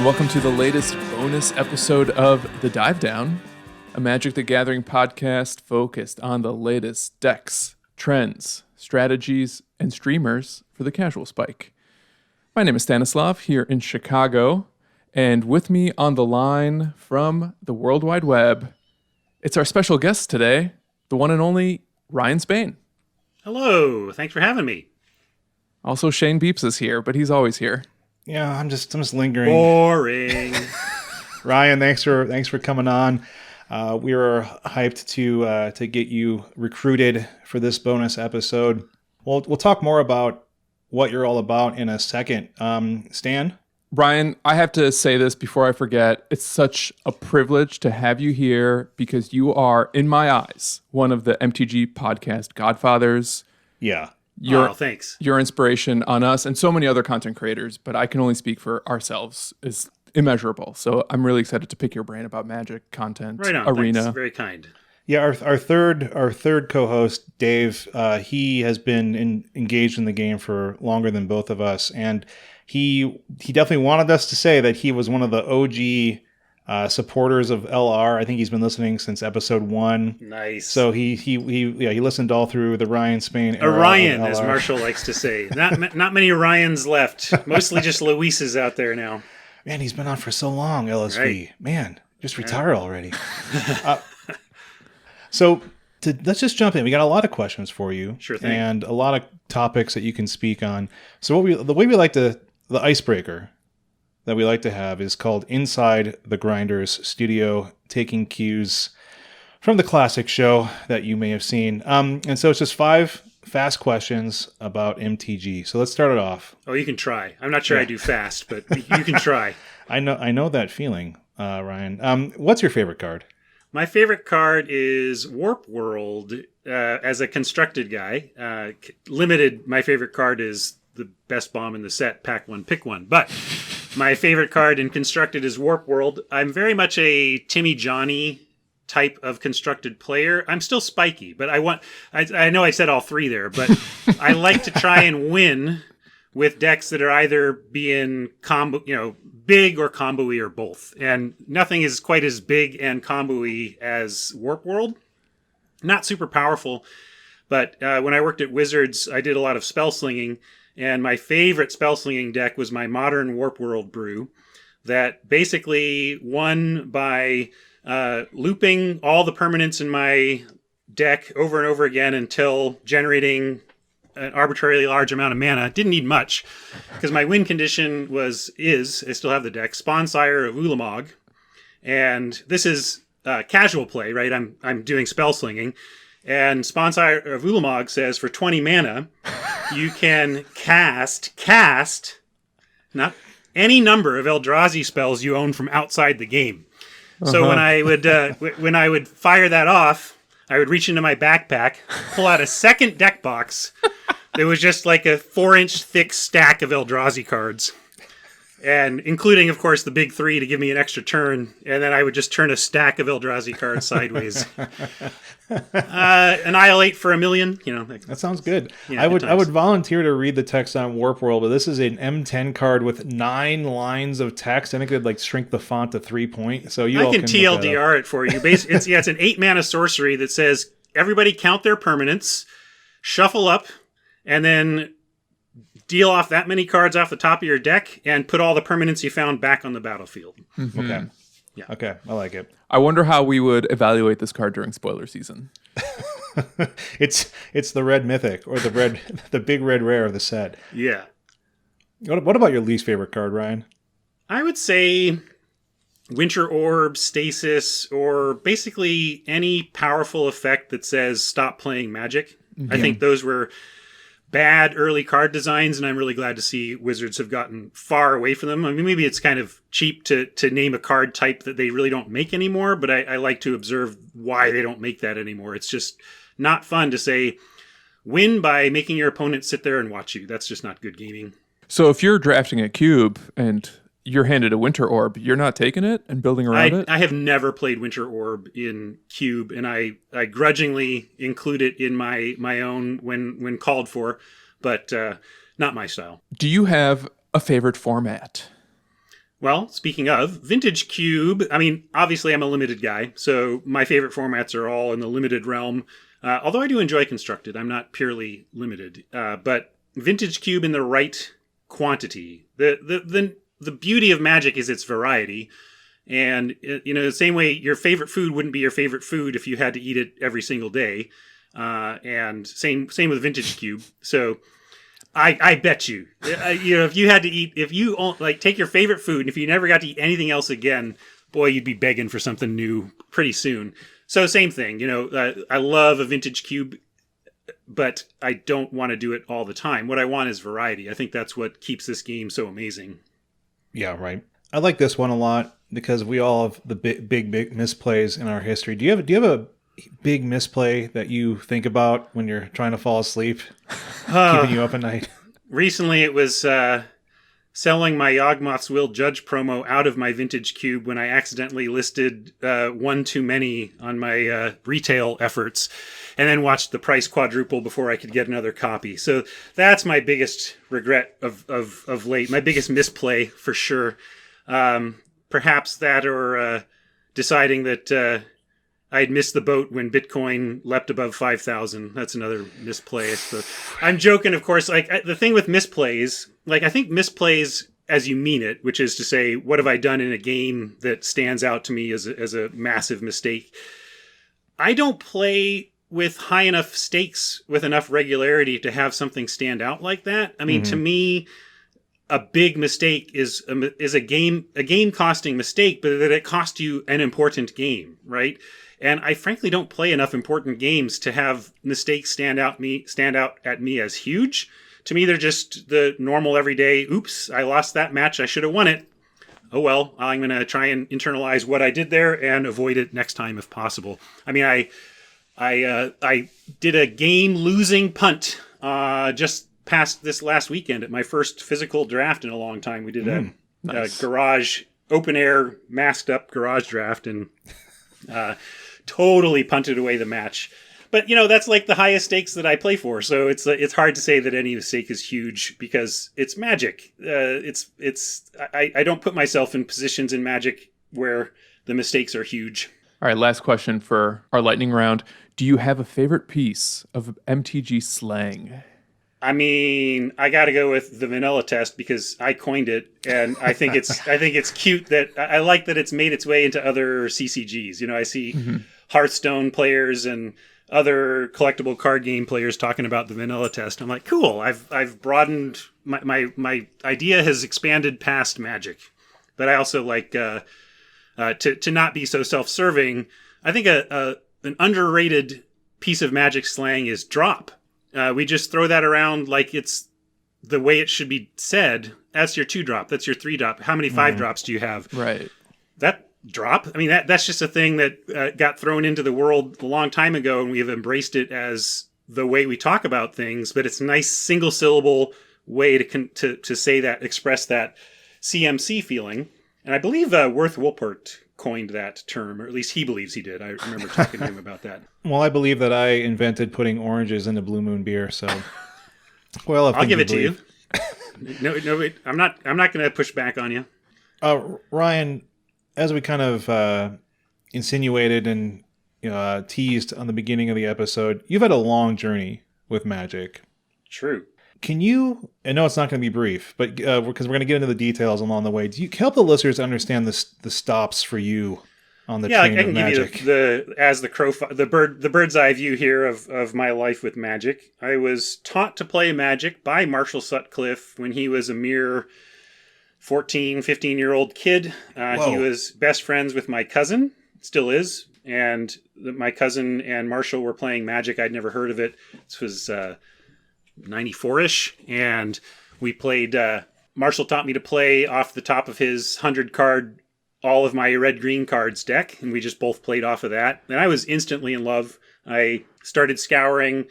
and welcome to the latest bonus episode of The Dive Down, a Magic the Gathering podcast focused on the latest decks, trends, strategies, and streamers for the casual spike. My name is Stanislav here in Chicago, and with me on the line from the World Wide Web, it's our special guest today, the one and only Ryan Spain. Hello, thanks for having me. Also, Shane Beeps is here, but he's always here. Yeah, I'm just lingering. Boring. Ryan, thanks for coming on. We were hyped to get you recruited for this bonus episode. We'll talk more about what you're all about in a second. Stan? Brian, I have to say this before I forget. It's such a privilege to have you here because you are, in my eyes, one of the MTG podcast godfathers. Yeah. Thanks. Your inspiration on us and so many other content creators, but I can only speak for ourselves, is immeasurable. So I'm really excited to pick your brain about Magic, content, right on, arena. Thanks. Very kind. Yeah, our third co-host, Dave, he has been engaged in the game for longer than both of us, and he definitely wanted us to say that he was one of the OG supporters of LR. I think he's been listening since episode 1. Nice. So he listened all through the Ryan Spain era. Orion, as Marshall likes to say. Not many Orions left. Mostly just Luises out there now. Man, he's been on for so long, LSV. Right. Man, just retire already. Let's just jump in. We got a lot of questions for you. Sure thing. And a lot of topics that you can speak on. So the icebreaker that we like to have is called Inside the Grinders Studio, taking cues from the classic show that you may have seen. And so it's just 5 fast questions about MTG. So let's start it off. Oh, you can try. I'm not sure I do fast, but you can try. I know that feeling, Ryan. What's your favorite card? My favorite card is Warp World. As a constructed guy, limited, my favorite card is the best bomb in the set, pack one, pick one. But my favorite card in constructed is Warp World. I'm very much a Timmy Johnny type of constructed player. I'm still spiky, but I know I said all 3 there, but I like to try and win with decks that are either being combo, big or combo-y or both. And nothing is quite as big and combo-y as Warp World. Not super powerful, but when I worked at Wizards, I did a lot of spell slinging, and my favorite spell slinging deck was my modern Warp World brew that basically won by looping all the permanents in my deck over and over again until generating an arbitrarily large amount of mana. Didn't need much because my win condition I still have the deck, Spawn Sire of Ulamog. And this is casual play, right? I'm doing spell slinging. And Spawn Sire of Ulamog says for 20 mana, you can cast not any number of Eldrazi spells you own from outside the game. So when I would fire that off, I would reach into my backpack, pull out a second deck box. There was just like a 4-inch thick stack of Eldrazi cards. And including, of course, the big 3 to give me an extra turn. And then I would just turn a stack of Eldrazi cards sideways. Annihilate for 1 million. That sounds good. Yeah, I would volunteer to read the text on Warp World, but this is an M10 card with 9 lines of text. I think they'd shrink the font to 3 point. So I can TLDR it for you. It's an 8-mana sorcery that says everybody count their permanents, shuffle up, and then deal off that many cards off the top of your deck and put all the permanents you found back on the battlefield. Mm-hmm. Okay. Yeah. Okay, I like it. I wonder how we would evaluate this card during spoiler season. It's the red mythic or the big red rare of the set. Yeah. What about your least favorite card, Ryan? I would say Winter Orb, Stasis, or basically any powerful effect that says stop playing Magic. Mm-hmm. I think those were bad early card designs, and I'm really glad to see Wizards have gotten far away from them. I mean, maybe it's kind of cheap to name a card type that they really don't make anymore, but I like to observe why they don't make that anymore. It's just not fun to say, win by making your opponent sit there and watch you. That's just not good gaming. So if you're drafting a cube and you're handed a Winter Orb, you're not taking it and building around it? I have never played Winter Orb in Cube, and I grudgingly include it in my own when called for, but not my style. Do you have a favorite format? Well, speaking of, Vintage Cube, I mean, obviously I'm a limited guy, so my favorite formats are all in the limited realm. Although I do enjoy constructed, I'm not purely limited. But Vintage Cube in the right quantity. The beauty of Magic is its variety. And, the same way your favorite food wouldn't be your favorite food if you had to eat it every single day. And same with Vintage Cube. So I bet you, if you had to eat, if you take your favorite food, and if you never got to eat anything else again, boy, you'd be begging for something new pretty soon. So same thing, I love a Vintage Cube, but I don't want to do it all the time. What I want is variety. I think that's what keeps this game so amazing. Yeah, right. I like this one a lot because we all have the big misplays in our history. Do you have a big misplay that you think about when you're trying to fall asleep, keeping you up at night? Recently, it was selling my Yawgmoth's Will Judge promo out of my Vintage Cube when I accidentally listed one too many on my retail efforts, and then watched the price quadruple before I could get another copy. So that's my biggest regret of late. My biggest misplay for sure. Perhaps that, or deciding that I'd missed the boat when Bitcoin leapt above 5,000. That's another misplay. So I'm joking, of course. The thing with misplays, I think misplays as you mean it, which is to say, what have I done in a game that stands out to me as a massive mistake? I don't play with high enough stakes with enough regularity to have something stand out like that. I mean, to me, a big mistake is a game costing mistake, but that it cost you an important game, right? And I frankly don't play enough important games to have mistakes stand out at me as huge. To me, they're just the normal everyday, oops, I lost that match, I should have won it. Oh well, I'm going to try and internalize what I did there and avoid it next time if possible. I mean, I did a game losing punt just past this last weekend at my first physical draft in a long time. We did a garage, open air, masked up garage draft, and totally punted away the match. But that's like the highest stakes that I play for, so it's hard to say that any mistake is huge because it's Magic. I don't put myself in positions in Magic where the mistakes are huge. All right, last question for our lightning round. Do you have a favorite piece of MTG slang? I mean, I got to go with the vanilla test because I coined it, and I think it's cute that I like that it's made its way into other CCGs. I see Hearthstone players and other collectible card game players talking about the vanilla test. I'm like, cool. I've broadened my idea has expanded past Magic, but I also like to not be so self-serving. I think an underrated piece of Magic slang is drop. We just throw that around like it's the way it should be said. That's your 2-drop. That's your 3-drop. How many 5-drops do you have? Right. That drop? I mean, that's just a thing that got thrown into the world a long time ago, and we have embraced it as the way we talk about things. But it's a nice single-syllable way to say that, express that CMC feeling. And I believe Worth Wolpert coined that term, or at least he believes he did. I remember talking to him about that. Well, I believe that I invented putting oranges into Blue Moon beer, so well, I'll give it to you. No, wait, I'm not going to push back on you. Ryan, as we kind of insinuated and teased on the beginning of the episode, you've had a long journey with Magic. True. Can you, I know it's not going to be brief, but because we're going to get into the details along the way, do you help the listeners understand the stops for you on the train of Magic? Give you the bird's eye view here of my life with Magic. I was taught to play Magic by Marshall Sutcliffe when he was a mere 14, 15-year-old kid. He was best friends with my cousin, still is, and my cousin and Marshall were playing Magic. I'd never heard of it. This was 94-ish, and we played. Marshall taught me to play off the top of his 100-card, all of my red-green cards deck, and we just both played off of that. And I was instantly in love. I started scouring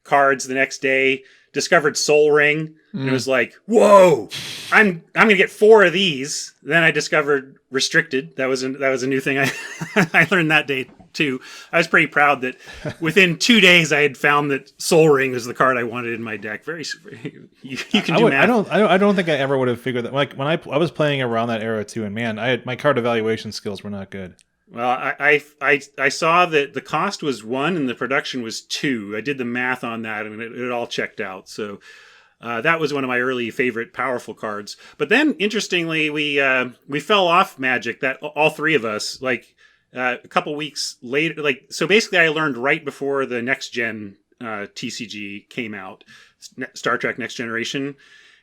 cards the next day, discovered Soul Ring, and it was like, whoa, I'm gonna get 4 of these. Then I discovered Restricted. That was a new thing I I learned that day too. I was pretty proud that within 2 days I had found that Soul Ring was the card I wanted in my deck. You can do math. I don't think I ever would have figured that. Like when I was playing around that era too, and man, my card evaluation skills were not good. Well, I saw that the cost was 1 and the production was 2. I did the math on that, and it all checked out. So that was one of my early favorite powerful cards. But then, interestingly, we fell off Magic. That all 3 of us, like a couple weeks later. Like so, basically, I learned right before the next gen TCG came out, Star Trek Next Generation.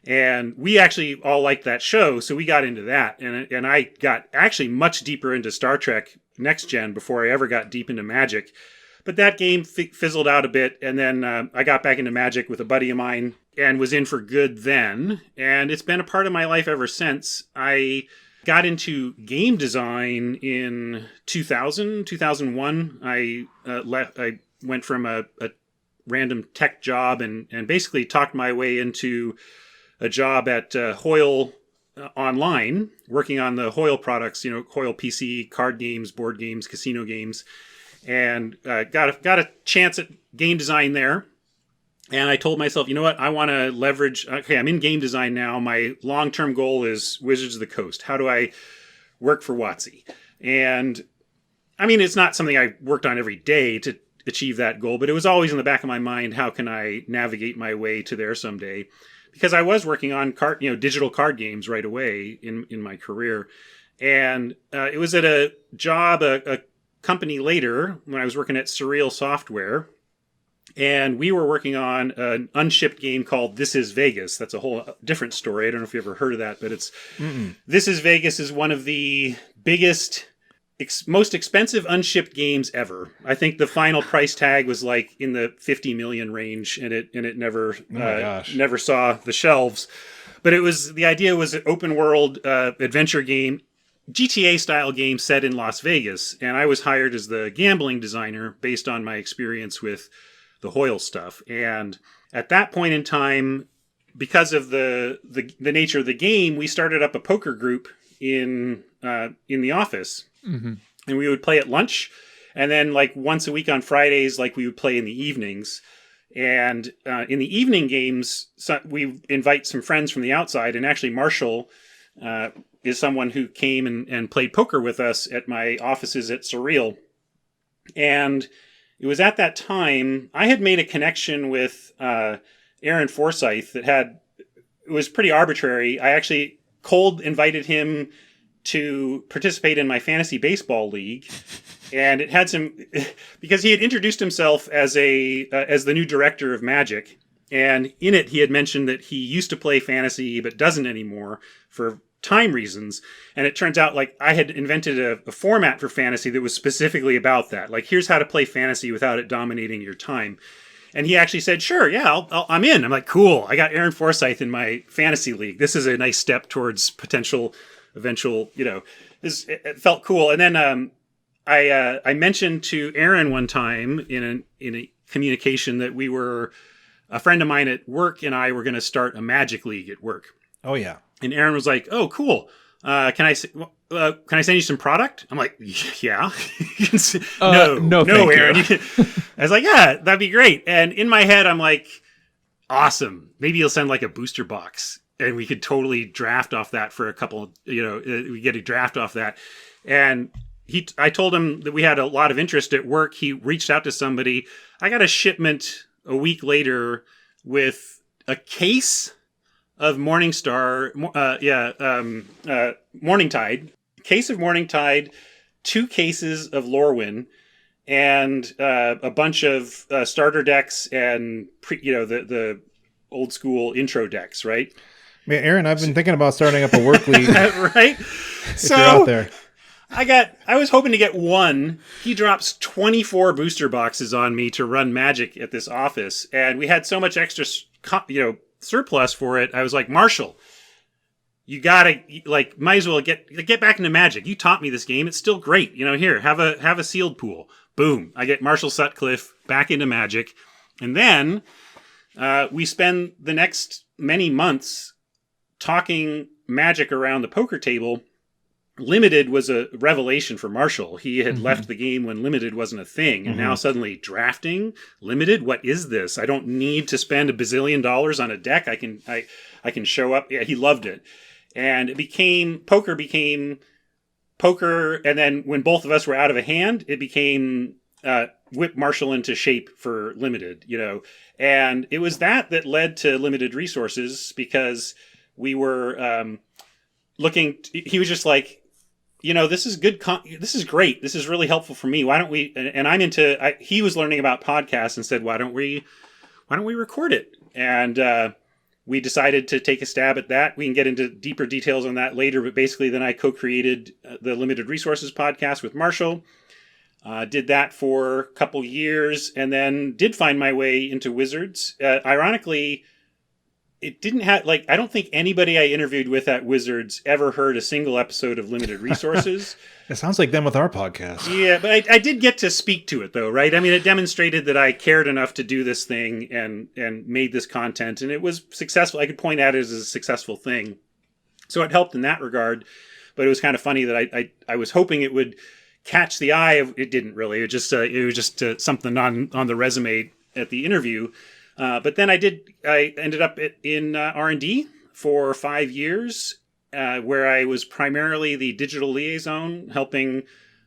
And we actually all liked that show, so we got into that. And I got actually much deeper into Star Trek Next Gen before I ever got deep into Magic. But that game fizzled out a bit, and then I got back into Magic with a buddy of mine and was in for good then. And it's been a part of my life ever since. I got into game design in 2001. I went from a random tech job and basically talked my way into a job at Hoyle Online, working on the Hoyle products, Hoyle PC, card games, board games, casino games, and got a chance at game design there. And I told myself, you know what, I want to leverage, okay, I'm in game design now. My long-term goal is Wizards of the Coast. How do I work for WOTC? And I mean, it's not something I worked on every day to achieve that goal, but it was always in the back of my mind, how can I navigate my way to there someday? Because I was working on digital card games right away in my career. And it was at a job, a company later, when I was working at Surreal Software. And we were working on an unshipped game called This Is Vegas. That's a whole different story. I don't know if you ever heard of that, but it's This Is Vegas is one of the biggest, most expensive unshipped games ever. I think the final price tag was like in the 50 million range, and it never never saw the shelves. But the idea was an open world adventure game, GTA style game set in Las Vegas, and I was hired as the gambling designer based on my experience with the Hoyle stuff. And at that point in time, because of the nature of the game, we started up a poker group in the office. Mm-hmm. And we would play at lunch, and then like once a week on Fridays, like we would play in the evenings. And in the evening games, we invite some friends from the outside. And actually, Marshall is someone who came and played poker with us at my offices at Surreal. And it was at that time I had made a connection with Aaron Forsyth it was pretty arbitrary. I actually cold invited him to participate in my fantasy baseball league, and it had some because he had introduced himself as the new director of Magic, and in it he had mentioned that he used to play fantasy but doesn't anymore for time reasons. And it turns out like I had invented a format for fantasy that was specifically about that. Like, here's how to play fantasy without it dominating your time. And he actually said, sure, yeah, I'm in. I'm like, cool. I got Aaron Forsyth in my fantasy league. This is a nice step towards potential eventual, it felt cool. And then I mentioned to Aaron one time in a communication that a friend of mine at work and I were going to start a Magic league at work. Oh, yeah. And Aaron was like, oh, cool. Can I send you some product? I'm like, yeah. No, Aaron. I was like, yeah, that'd be great. And in my head, I'm like, awesome. Maybe you'll send like a booster box, and we could totally draft off that for a couple. We get a draft off that. And I told him that we had a lot of interest at work. He reached out to somebody. I got a shipment a week later with a case of Morningstar, Morningtide, case of Morningtide, 2 cases of Lorwyn, and a bunch of starter decks and the old school intro decks, right? Man, Aaron, I've been thinking about starting up a work league. Right? If you're out there. I was hoping to get 1. He drops 24 booster boxes on me to run Magic at this office, and we had so much extra, surplus for it. I was like, Marshall, you gotta might as well get back into Magic. You taught me this game. It's still great. Here, have a sealed pool. Boom. I get Marshall Sutcliffe back into Magic. And then we spend the next many months talking Magic around the poker table. Limited was a revelation for Marshall. He had left the game when Limited wasn't a thing, and now suddenly drafting Limited. What is this? I don't need to spend $1 bazillion on a deck. I can show up. Yeah, he loved it, and it became poker. And then when both of us were out of a hand, it became whip Marshall into shape for Limited. And it was that led to Limited Resources, because we were looking. He was just like, this is good. This is great. This is really helpful for me. Why don't we? And I'm into. He was learning about podcasts and said, why don't we record it? And we decided to take a stab at that. We can get into deeper details on that later. But basically, then I co-created the Limited Resources podcast with Marshall. Did that for a couple years, and then did find my way into Wizards. Ironically, it didn't have, I don't think anybody I interviewed with at Wizards ever heard a single episode of Limited Resources. It sounds like them with our podcast. Yeah, but I did get to speak to it, though, right? I mean, it demonstrated that I cared enough to do this thing and made this content, and it was successful. I could point at it as a successful thing. So it helped in that regard, but it was kind of funny that I was hoping it would catch the eye of. It didn't really. It was just something on the resume at the interview. But then I ended up in R&D for 5 years, where I was primarily the digital liaison, helping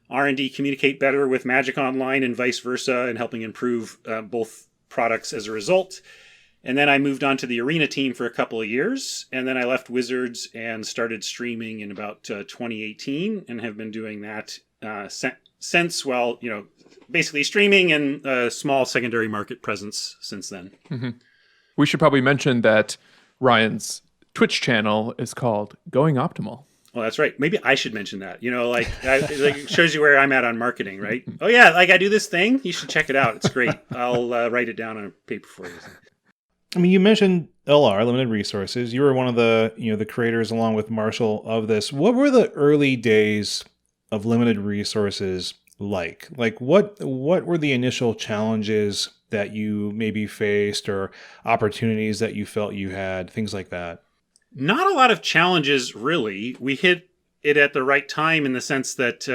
R&D communicate better with Magic Online and vice versa, and helping improve both products as a result. And then I moved on to the Arena team for a couple of years, and then I left Wizards and started streaming in about 2018, and have been doing that since. Well, basically streaming and a small secondary market presence since then. Mm-hmm. We should probably mention that Ryan's Twitch channel is called Going Optimal. Oh, that's right. Maybe I should mention that. It shows you where I'm at on marketing, right? Oh, yeah, I do this thing. You should check it out. It's great. I'll write it down on a paper for you. I mean, you mentioned LR, Limited Resources. You were one of the, the creators along with Marshall of this. What were the early days of Limited Resources like? What were the initial challenges that you maybe faced, or opportunities that you felt you had, things like that? Not a lot of challenges, really. We hit it at the right time in the sense that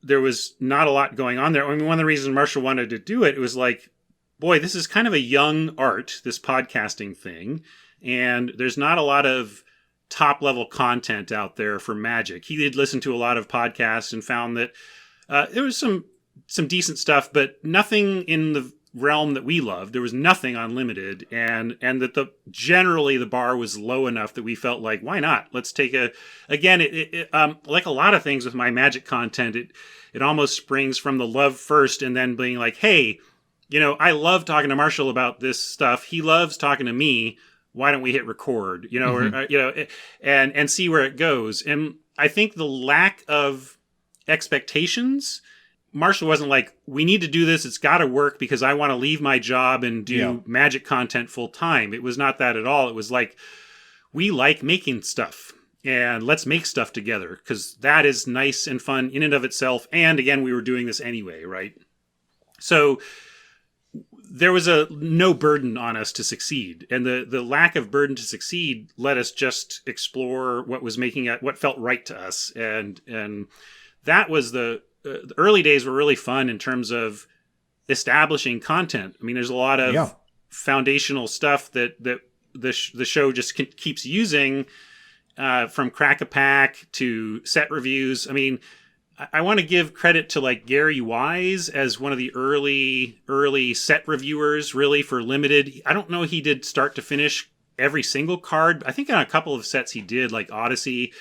there was not a lot going on there. I mean, one of the reasons Marshall wanted to do it, it was like, boy, this is kind of a young art, this podcasting thing, and there's not a lot of top-level content out there for Magic. He did listen to a lot of podcasts and found that there was some decent stuff, but nothing in the realm that we loved. There was nothing on Limited, and that generally the bar was low enough that we felt like, why not? Let's take like a lot of things with my Magic content, it almost springs from the love first, and then being like, hey, I love talking to Marshall about this stuff. He loves talking to me. Why don't we hit record? And see where it goes. And I think the lack of expectations, Marshall wasn't like, we need to do this. It's got to work because I want to leave my job and do Magic content full time. It was not that at all. It was like, we like making stuff, and let's make stuff together, because that is nice and fun in and of itself. And again, we were doing this anyway, right? So there was no burden on us to succeed, and the lack of burden to succeed let us just explore what felt right to us, and that was the early days were really fun in terms of establishing content. I mean, there's a lot of foundational stuff that the show just keeps using, from Crack a Pack to set reviews. I mean, I want to give credit to Gary Wise as one of the early set reviewers, really, for Limited. I don't know he did start to finish every single card. I think on a couple of sets he did, like Odyssey.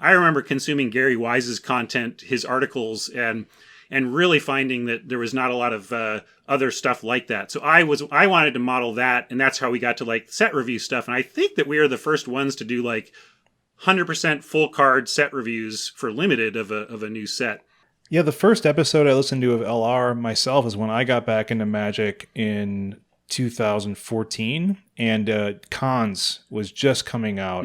I remember consuming Gary Wise's content, his articles, and really finding that there was not a lot of other stuff like that. So I wanted to model that, and that's how we got to set review stuff. And I think that we are the first ones to do 100% full card set reviews for Limited of a new set. Yeah, the first episode I listened to of LR myself is when I got back into Magic in 2014, and Cons was just coming out.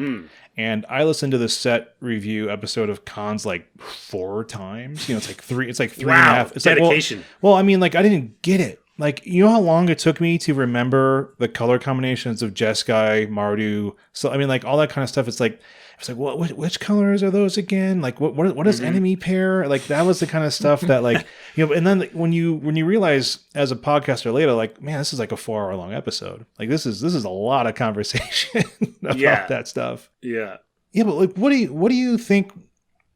And I listened to the set review episode of Cons 4 times. It's like three. It's like three and a half. It's dedication. Well, I mean, I didn't get it. like, you know how long it took me to remember the color combinations of Jeskai, Mardu. So, I mean, like all that kind of stuff. It's like, which colors are those again? Like what is enemy pair? Like that was the kind of stuff that like, and then when you realize as a podcaster later, like, man, this is like a 4-hour long episode. Like this is a lot of conversation about that stuff. Yeah. Yeah. But like, what do you think?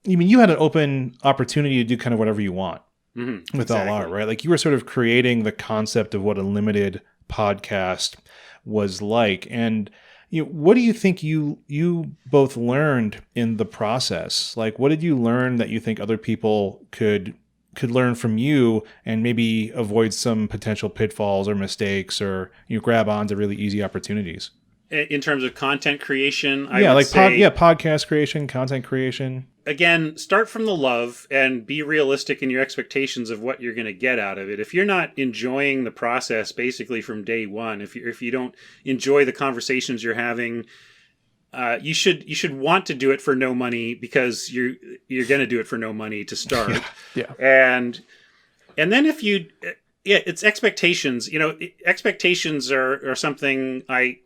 I mean, you had an open opportunity to do kind of whatever you want. Mm-hmm, with LR, right? Like you were sort of creating the concept of what a limited podcast was like. And what do you think you both learned in the process? Like, what did you learn that you think other people could learn from you and maybe avoid some potential pitfalls or mistakes, or grab onto really easy opportunities? In terms of content creation, podcast creation, content creation. Again, start from the love and be realistic in your expectations of what you're going to get out of it. If you're not enjoying the process basically from day one, if you don't enjoy the conversations you're having, you should want to do it for no money, because you're going to do it for no money to start. Yeah. And then if you, it's expectations. Expectations are something I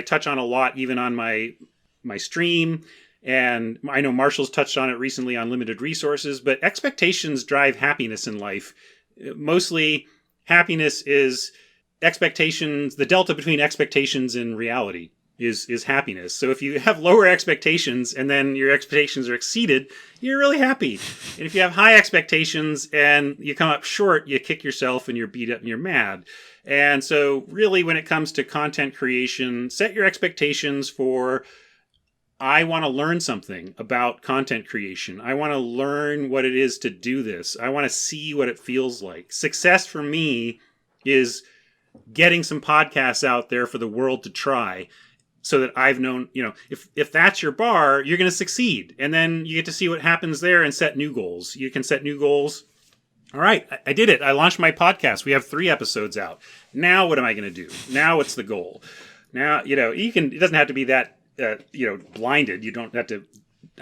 touch on a lot, even on my stream. And I know Marshall's touched on it recently on limited resources, but expectations drive happiness in life. Mostly happiness is expectations. The delta between expectations and reality is happiness. So if you have lower expectations and then your expectations are exceeded, you're really happy. And if you have high expectations and you come up short, you kick yourself and you're beat up and you're mad. And so really, when it comes to content creation, set your expectations for, I want to learn something about content creation. I want to learn what it is to do this. I want to see what it feels like. Success for me is getting some podcasts out there for the world to try, so that I've known, if that's your bar, you're going to succeed. And then you get to see what happens there and set new goals. You can set new goals. All right, I did it. I launched my podcast. We have 3 episodes out. Now what am I going to do? Now what's the goal? Now, it doesn't have to be that, blinded. You don't have to,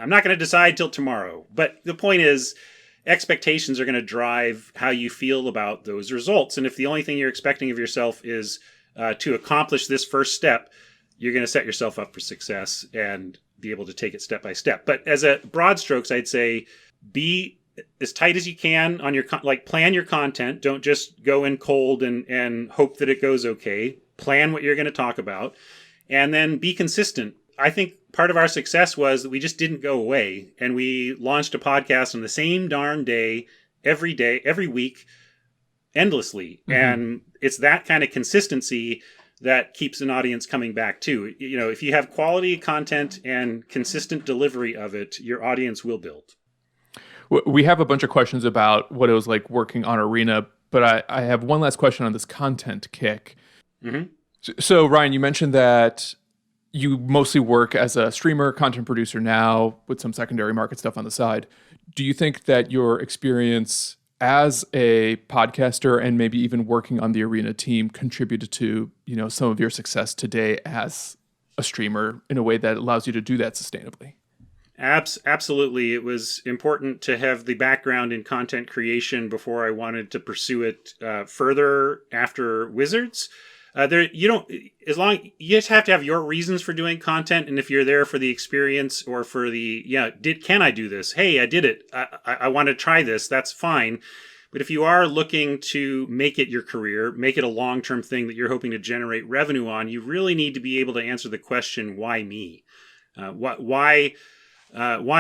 I'm not going to decide till tomorrow. But the point is, expectations are going to drive how you feel about those results. And if the only thing you're expecting of yourself is to accomplish this first step, you're going to set yourself up for success and be able to take it step by step. But as a broad strokes, I'd say be as tight as you can on your, plan your content. Don't just go in cold and hope that it goes okay. Plan what you're going to talk about, and then be consistent. I think part of our success was that we just didn't go away, and we launched a podcast on the same darn day, every week, endlessly. Mm-hmm. And it's that kind of consistency that keeps an audience coming back too. If you have quality content and consistent delivery of it, your audience will build. We have a bunch of questions about what it was like working on Arena, but I have one last question on this content kick. Mm-hmm. So Ryan, you mentioned that you mostly work as a streamer, content producer now, with some secondary market stuff on the side. Do you think that your experience as a podcaster and maybe even working on the Arena team contributed to, some of your success today as a streamer in a way that allows you to do that sustainably? Absolutely. It was important to have the background in content creation before I wanted to pursue it further after Wizards. You just have to have your reasons for doing content, and if you're there for the experience or for can I do this? Hey, I did it. I want to try this. That's fine. But if you are looking to make it your career, make it a long-term thing that you're hoping to generate revenue on, you really need to be able to answer the question, why me? Why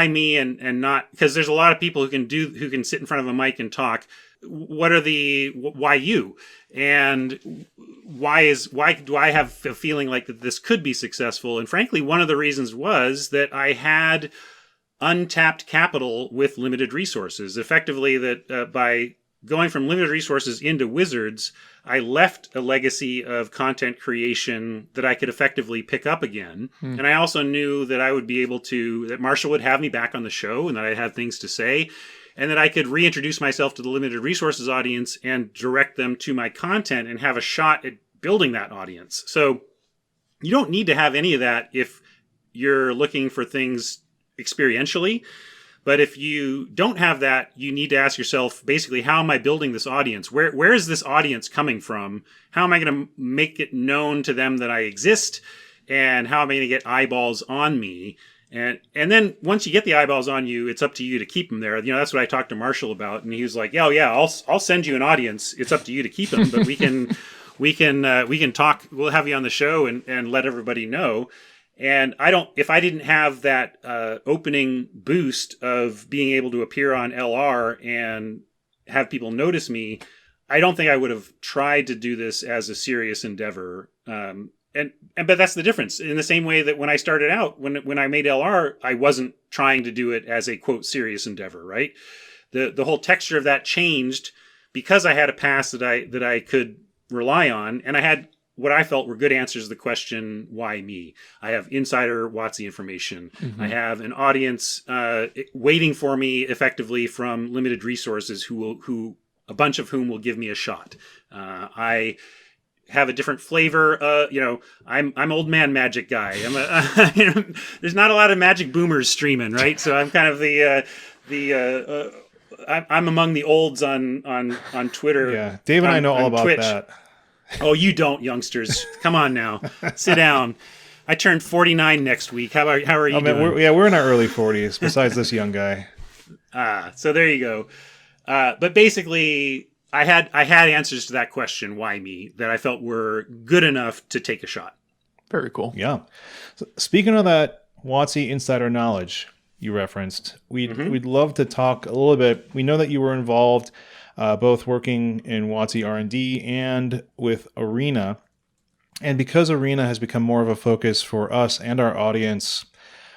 me and not, because there's a lot of people who can sit in front of a mic and talk. Why you? And why do I have a feeling like that this could be successful? And frankly, one of the reasons was that I had untapped capital with limited resources. Effectively, that by going from limited resources into Wizards, I left a legacy of content creation that I could effectively pick up again. And I also knew that I would be able to, that Marshall would have me back on the show and that I'd have things to say, and that I could reintroduce myself to the limited resources audience and direct them to my content and have a shot at building that audience. So you don't need to have any of that if you're looking for things experientially. But if you don't have that, you need to ask yourself, basically, how am I building this audience? Where is this audience coming from? How am I going to make it known to them that I exist? And how am I going to get eyeballs on me? And then once you get the eyeballs on you, it's up to you to keep them there. That's what I talked to Marshall about, and he was like, yeah, I'll send you an audience. It's up to you to keep them, but we can talk. We'll have you on the show and let everybody know. And if I didn't have that opening boost of being able to appear on LR and have people notice me, I don't think I would have tried to do this as a serious endeavor. But that's the difference. In the same way that when I started out, when I made LR, I wasn't trying to do it as a quote serious endeavor, right? The whole texture of that changed because I had a past that I could rely on, and I had what I felt were good answers to the question, why me? I have insider WOTC information. I have an audience waiting for me effectively from limited resources who a bunch of whom will give me a shot. I have a different flavor. I'm old man Magic guy. There's not a lot of Magic boomers streaming, right? So I'm kind of I'm among the olds on Twitter. Yeah, Dave and I know all about Twitch. that. Oh, you don't, youngsters. Come on now. Sit down. I turned 49 next week. How are you doing? We're in our early 40s, besides this young guy. So there you go. But basically, I had answers to that question, why me, that I felt were good enough to take a shot. Very cool. Yeah. So speaking of that WOTC insider knowledge you referenced, we'd love to talk a little bit. We know that you were involved both working in WOTC R&D and with Arena. And because Arena has become more of a focus for us and our audience,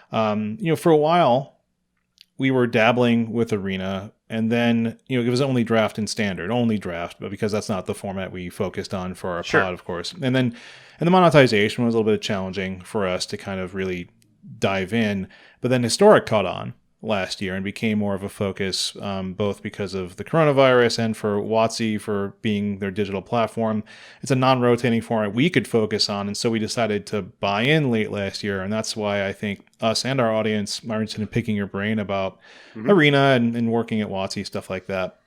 for a while, we were dabbling with Arena. And then, it was only draft and standard, but because that's not the format we focused on for our pod, of course. And the monetization was a little bit challenging for us to kind of really dive in. But then Historic caught on last year and became more of a focus, both because of the coronavirus and for WOTC for being their digital platform. It's a non-rotating format we could focus on, and so we decided to buy in late last year, and that's why I think us and our audience are interested in picking your brain about Arena and working at WOTC, stuff like that.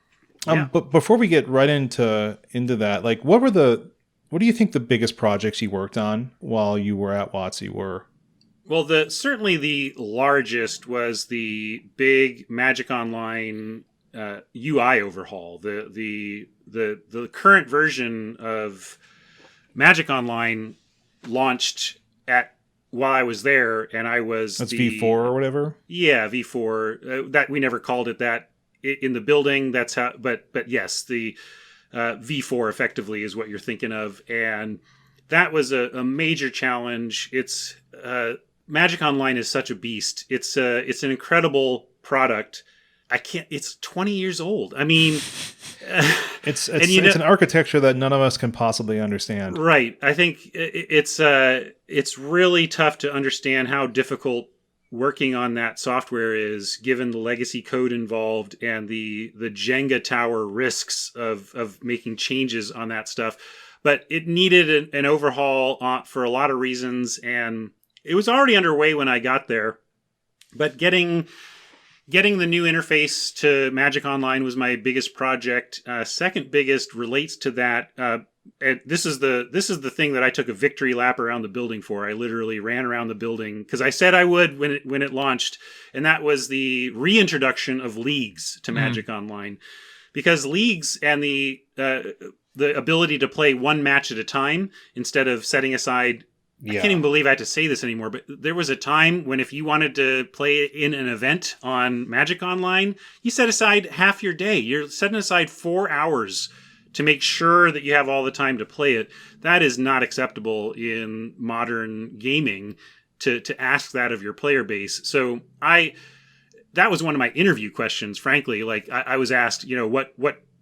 But before we get right into that, like what do you think the biggest projects you worked on while you were at WOTC were? Well, certainly the largest was the big Magic Online UI overhaul. The current version of Magic Online launched while I was there, and I was that's V4 or whatever. Yeah, V4. That we never called it that in the building. That's how. But yes, the V4 effectively is what you're thinking of, and that was a major challenge. It's Magic Online is such a beast. It's an incredible product. It's 20 years old. I mean, it's an architecture that none of us can possibly understand. Right. I think it's really tough to understand how difficult working on that software is, given the legacy code involved and the Jenga tower risks of making changes on that stuff. But it needed an overhaul for a lot of reasons, and it was already underway when I got there, but getting the new interface to Magic Online was my biggest project. Second biggest relates to that. And this is the thing that I took a victory lap around the building for. I literally ran around the building because I said I would when it launched, and that was the reintroduction of leagues to Magic Online, because leagues and the ability to play one match at a time instead of setting aside. I can't even believe I have to say this anymore, but there was a time when if you wanted to play in an event on Magic Online, you set aside half your day. You're setting aside 4 hours to make sure that you have all the time to play it. That is not acceptable in modern gaming to ask that of your player base. So that was one of my interview questions, frankly. Like I was asked, what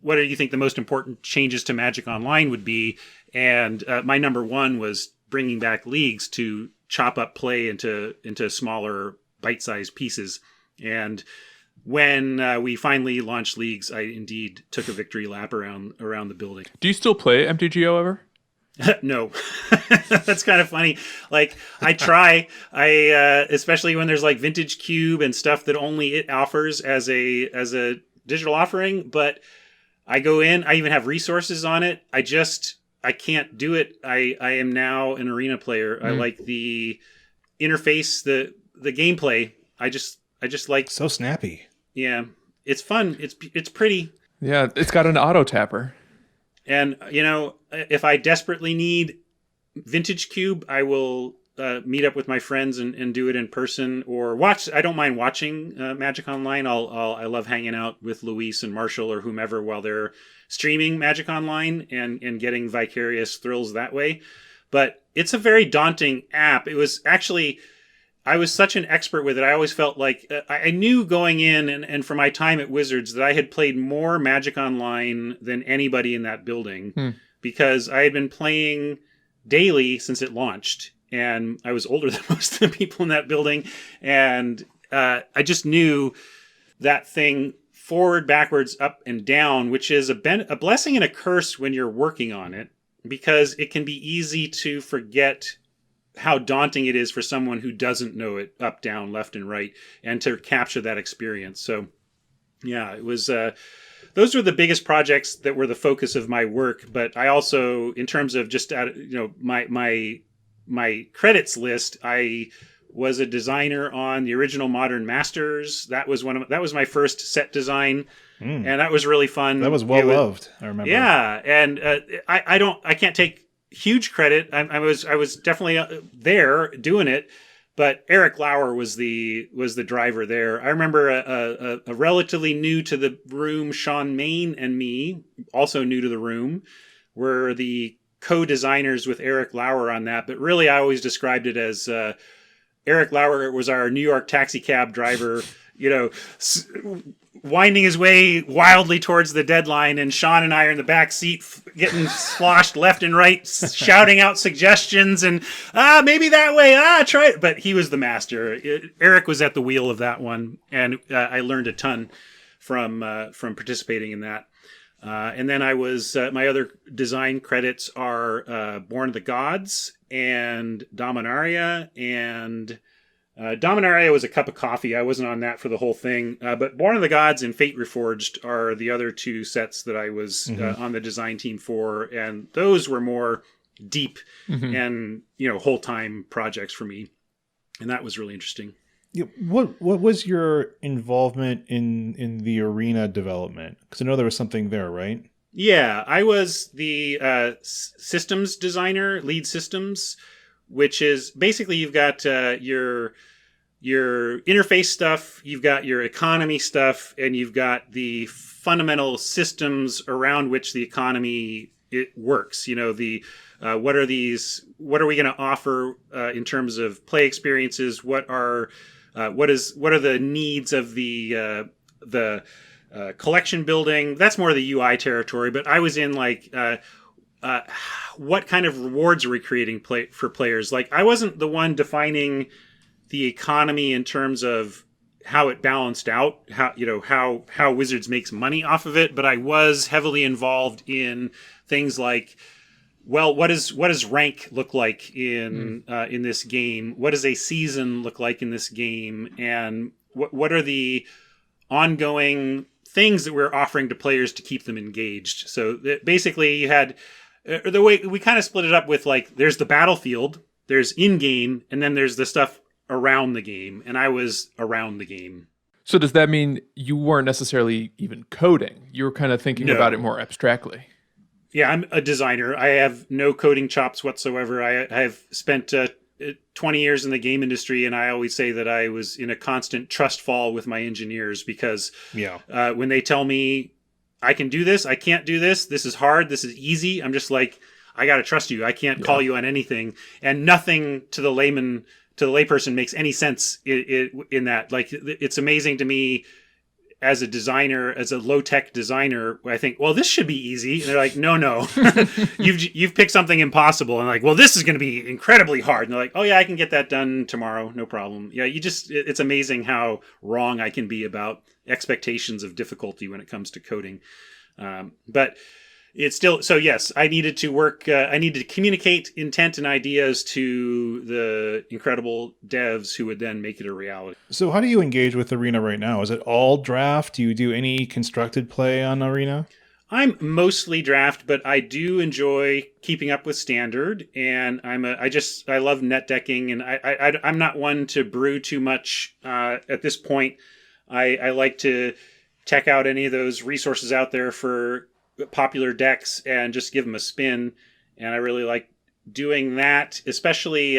do you think the most important changes to Magic Online would be? And my number one was bringing back leagues to chop up play into smaller bite-sized pieces. And when we finally launched leagues, I indeed took a victory lap around the building. Do you still play MTGO ever? No, that's kind of funny. Like especially when there's like vintage cube and stuff that only it offers as a digital offering. But I go in, I even have resources on it. I can't do it. I am now an arena player. I like the interface, the gameplay. I just like, So snappy. yeah, it's fun. It's pretty. Yeah, it's got an auto tapper. And, if I desperately need vintage cube, I will meet up with my friends and do it in person or watch. I don't mind watching Magic Online. I love hanging out with Luis and Marshall or whomever while they're streaming Magic Online and getting vicarious thrills that way. But it's a very daunting app. It was actually, I was such an expert with it. I always felt like I knew going in and from my time at Wizards that I had played more Magic Online than anybody in that building because I had been playing daily since it launched. And I was older than most of the people in that building. And I just knew that thing forward, backwards, up, and down, which is a blessing and a curse when you're working on it, because it can be easy to forget how daunting it is for someone who doesn't know it up, down, left, and right, and to capture that experience. So, yeah, it was... those were the biggest projects that were the focus of my work. But I also, in terms of just my credits list, I was a designer on the original Modern Masters. That was my first set design, and that was really fun. That was well loved. I remember. Yeah, and I can't take huge credit. I was definitely there doing it, but Eric Lauer was the driver there. I remember a relatively new to the room, Sean Main and me, also new to the room, were the co-designers with Eric Lauer on that. But really, I always described it as Eric Lauer was our New York taxi cab driver, winding his way wildly towards the deadline, and Sean and I are in the back seat getting sloshed left and right, shouting out suggestions and maybe that way, try it. But he was the master. Eric was at the wheel of that one, and I learned a ton from participating in that. And then I was my other design credits are Born of the Gods and Dominaria, and Dominaria was a cup of coffee. I wasn't on that for the whole thing, but Born of the Gods and Fate Reforged are the other two sets that I was on the design team for, and those were more deep and whole time projects for me, and that was really interesting. Yeah, what was your involvement in the arena development? Because I know there was something there, right? Yeah, I was the systems designer, lead systems, which is basically you've got your interface stuff, you've got your economy stuff, and you've got the fundamental systems around which the economy it works. What are we going to offer in terms of play experiences? What are the needs of the collection building? That's more the UI territory, but I was in what kind of rewards are we creating for players? Like, I wasn't the one defining the economy in terms of how it balanced out, how Wizards makes money off of it, but I was heavily involved in things like, well, what does rank look like in this game? What does a season look like in this game? And what are the ongoing things that we're offering to players to keep them engaged? So basically, you had the way we kind of split it up with, like, there's the battlefield, there's in-game, and then there's the stuff around the game. And I was around the game. So does that mean you weren't necessarily even coding? You were kind of thinking about it more abstractly? Yeah, I'm a designer. I have no coding chops whatsoever. I have spent 20 years in the game industry, and I always say that I was in a constant trust fall with my engineers because when they tell me I can do this, I can't do this, this is hard, this is easy, I'm just like, I got to trust you. I can't call you on anything. And nothing to the layperson makes any sense in that. Like, it's amazing to me as a designer, as a low-tech designer, I think, well, this should be easy. And they're like, no, you've picked something impossible. And like, well, this is going to be incredibly hard. And they're like, oh yeah, I can get that done tomorrow. No problem. Yeah. It's amazing how wrong I can be about expectations of difficulty when it comes to coding. But it's still, so yes, I needed to work, I needed to communicate intent and ideas to the incredible devs who would then make it a reality. So how do you engage with Arena right now? Is it all draft? Do you do any constructed play on Arena? I'm mostly draft, but I do enjoy keeping up with standard, and I love net decking, and I'm not one to brew too much at this point. I like to check out any of those resources out there for popular decks and just give them a spin, and I really like doing that. Especially,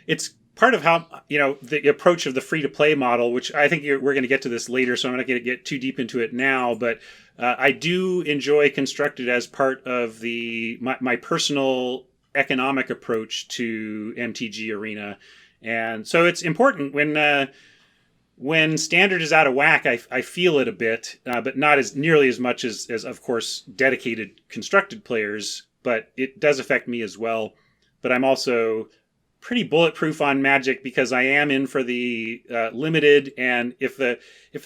it's part of how, the approach of the free-to-play model, which I think we're going to get to this later, so I'm not going to get too deep into it now, but I do enjoy constructed as part of my personal economic approach to MTG Arena. And so it's important when standard is out of whack, I feel it a bit, but not as nearly as much as, of course, dedicated constructed players, but it does affect me as well. But I'm also pretty bulletproof on Magic because I am in for the limited, and if the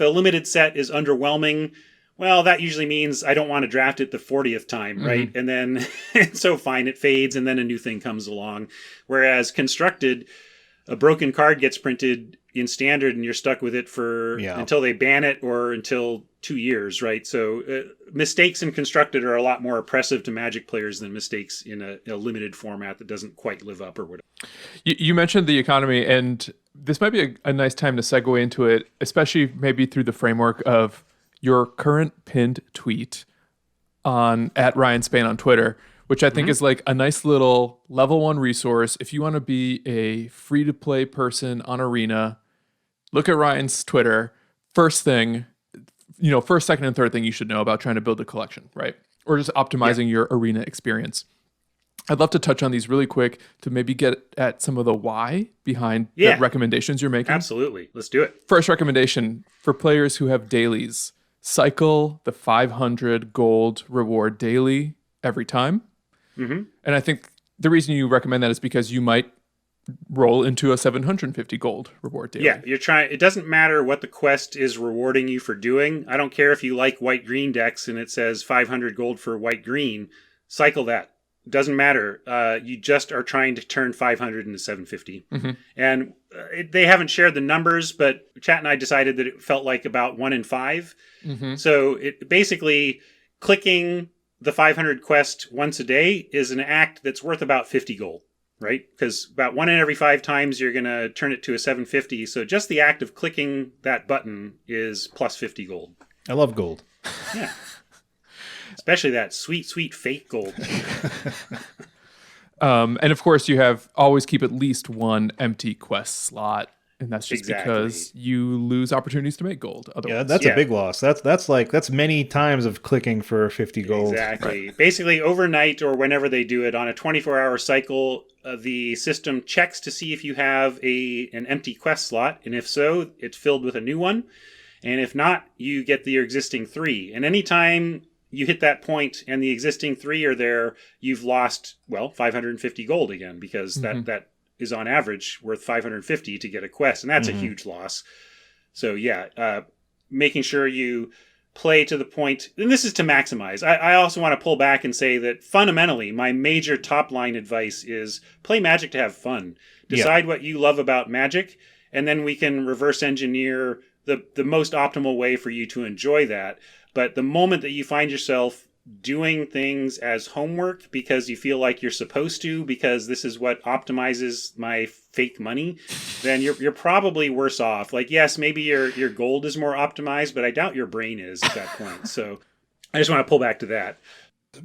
limited set is underwhelming, well, that usually means I don't want to draft it the 40th time, right? And then, so fine, it fades, and then a new thing comes along. Whereas constructed, a broken card gets printed in standard, and you're stuck with it until they ban it or until 2 years, right? So mistakes in constructed are a lot more oppressive to Magic players than mistakes in a limited format that doesn't quite live up or whatever. You mentioned the economy, and this might be a nice time to segue into it, especially maybe through the framework of your current pinned tweet at Ryan Spain on Twitter, which I think is like a nice little level 1 resource. If you want to be a free-to-play person on Arena, look at Ryan's Twitter. First thing, first, second, and third thing you should know about trying to build a collection, right? Or just optimizing your Arena experience. I'd love to touch on these really quick to maybe get at some of the why behind the recommendations you're making. Absolutely. Let's do it. First recommendation for players who have dailies: cycle the 500 gold reward daily every time. And I think the reason you recommend that is because you might roll into a 750 gold reward daily. Yeah, it doesn't matter what the quest is rewarding you for doing. I don't care if you like white-green decks and it says 500 gold for white-green. Cycle that. It doesn't matter. You just are trying to turn 500 into 750. And they haven't shared the numbers, but Chat and I decided that it felt like about 1 in 5. So it basically, clicking the 500 quest once a day is an act that's worth about 50 gold, right? Because about 1 in every 5 times you're going to turn it to a 750. So just the act of clicking that button is plus 50 gold. I love gold. Yeah. Especially that sweet, sweet fake gold. And of course, you always keep at least 1 empty quest slot. And that's just because you lose opportunities to make gold. Otherwise. Yeah, that's a big loss. That's many times of clicking for 50 gold. Exactly. Right. Basically, overnight or whenever they do it on a 24-hour cycle, the system checks to see if you have an empty quest slot, and if so, it's filled with a new one. And if not, you get your existing 3. And anytime you hit that point and the existing 3 are there, you've lost 550 gold again, because that is on average worth 550 to get a quest, and that's a huge loss. So making sure you play to the point, and this is to maximize. I also want to pull back and say that fundamentally, my major top line advice is play Magic to have fun. Decide what you love about Magic, and then we can reverse engineer the most optimal way for you to enjoy that. But the moment that you find yourself doing things as homework because you feel like you're supposed to, because this is what optimizes my fake money, then you're probably worse off. Like, yes, maybe your gold is more optimized, but I doubt your brain is at that point. So I just want to pull back to that.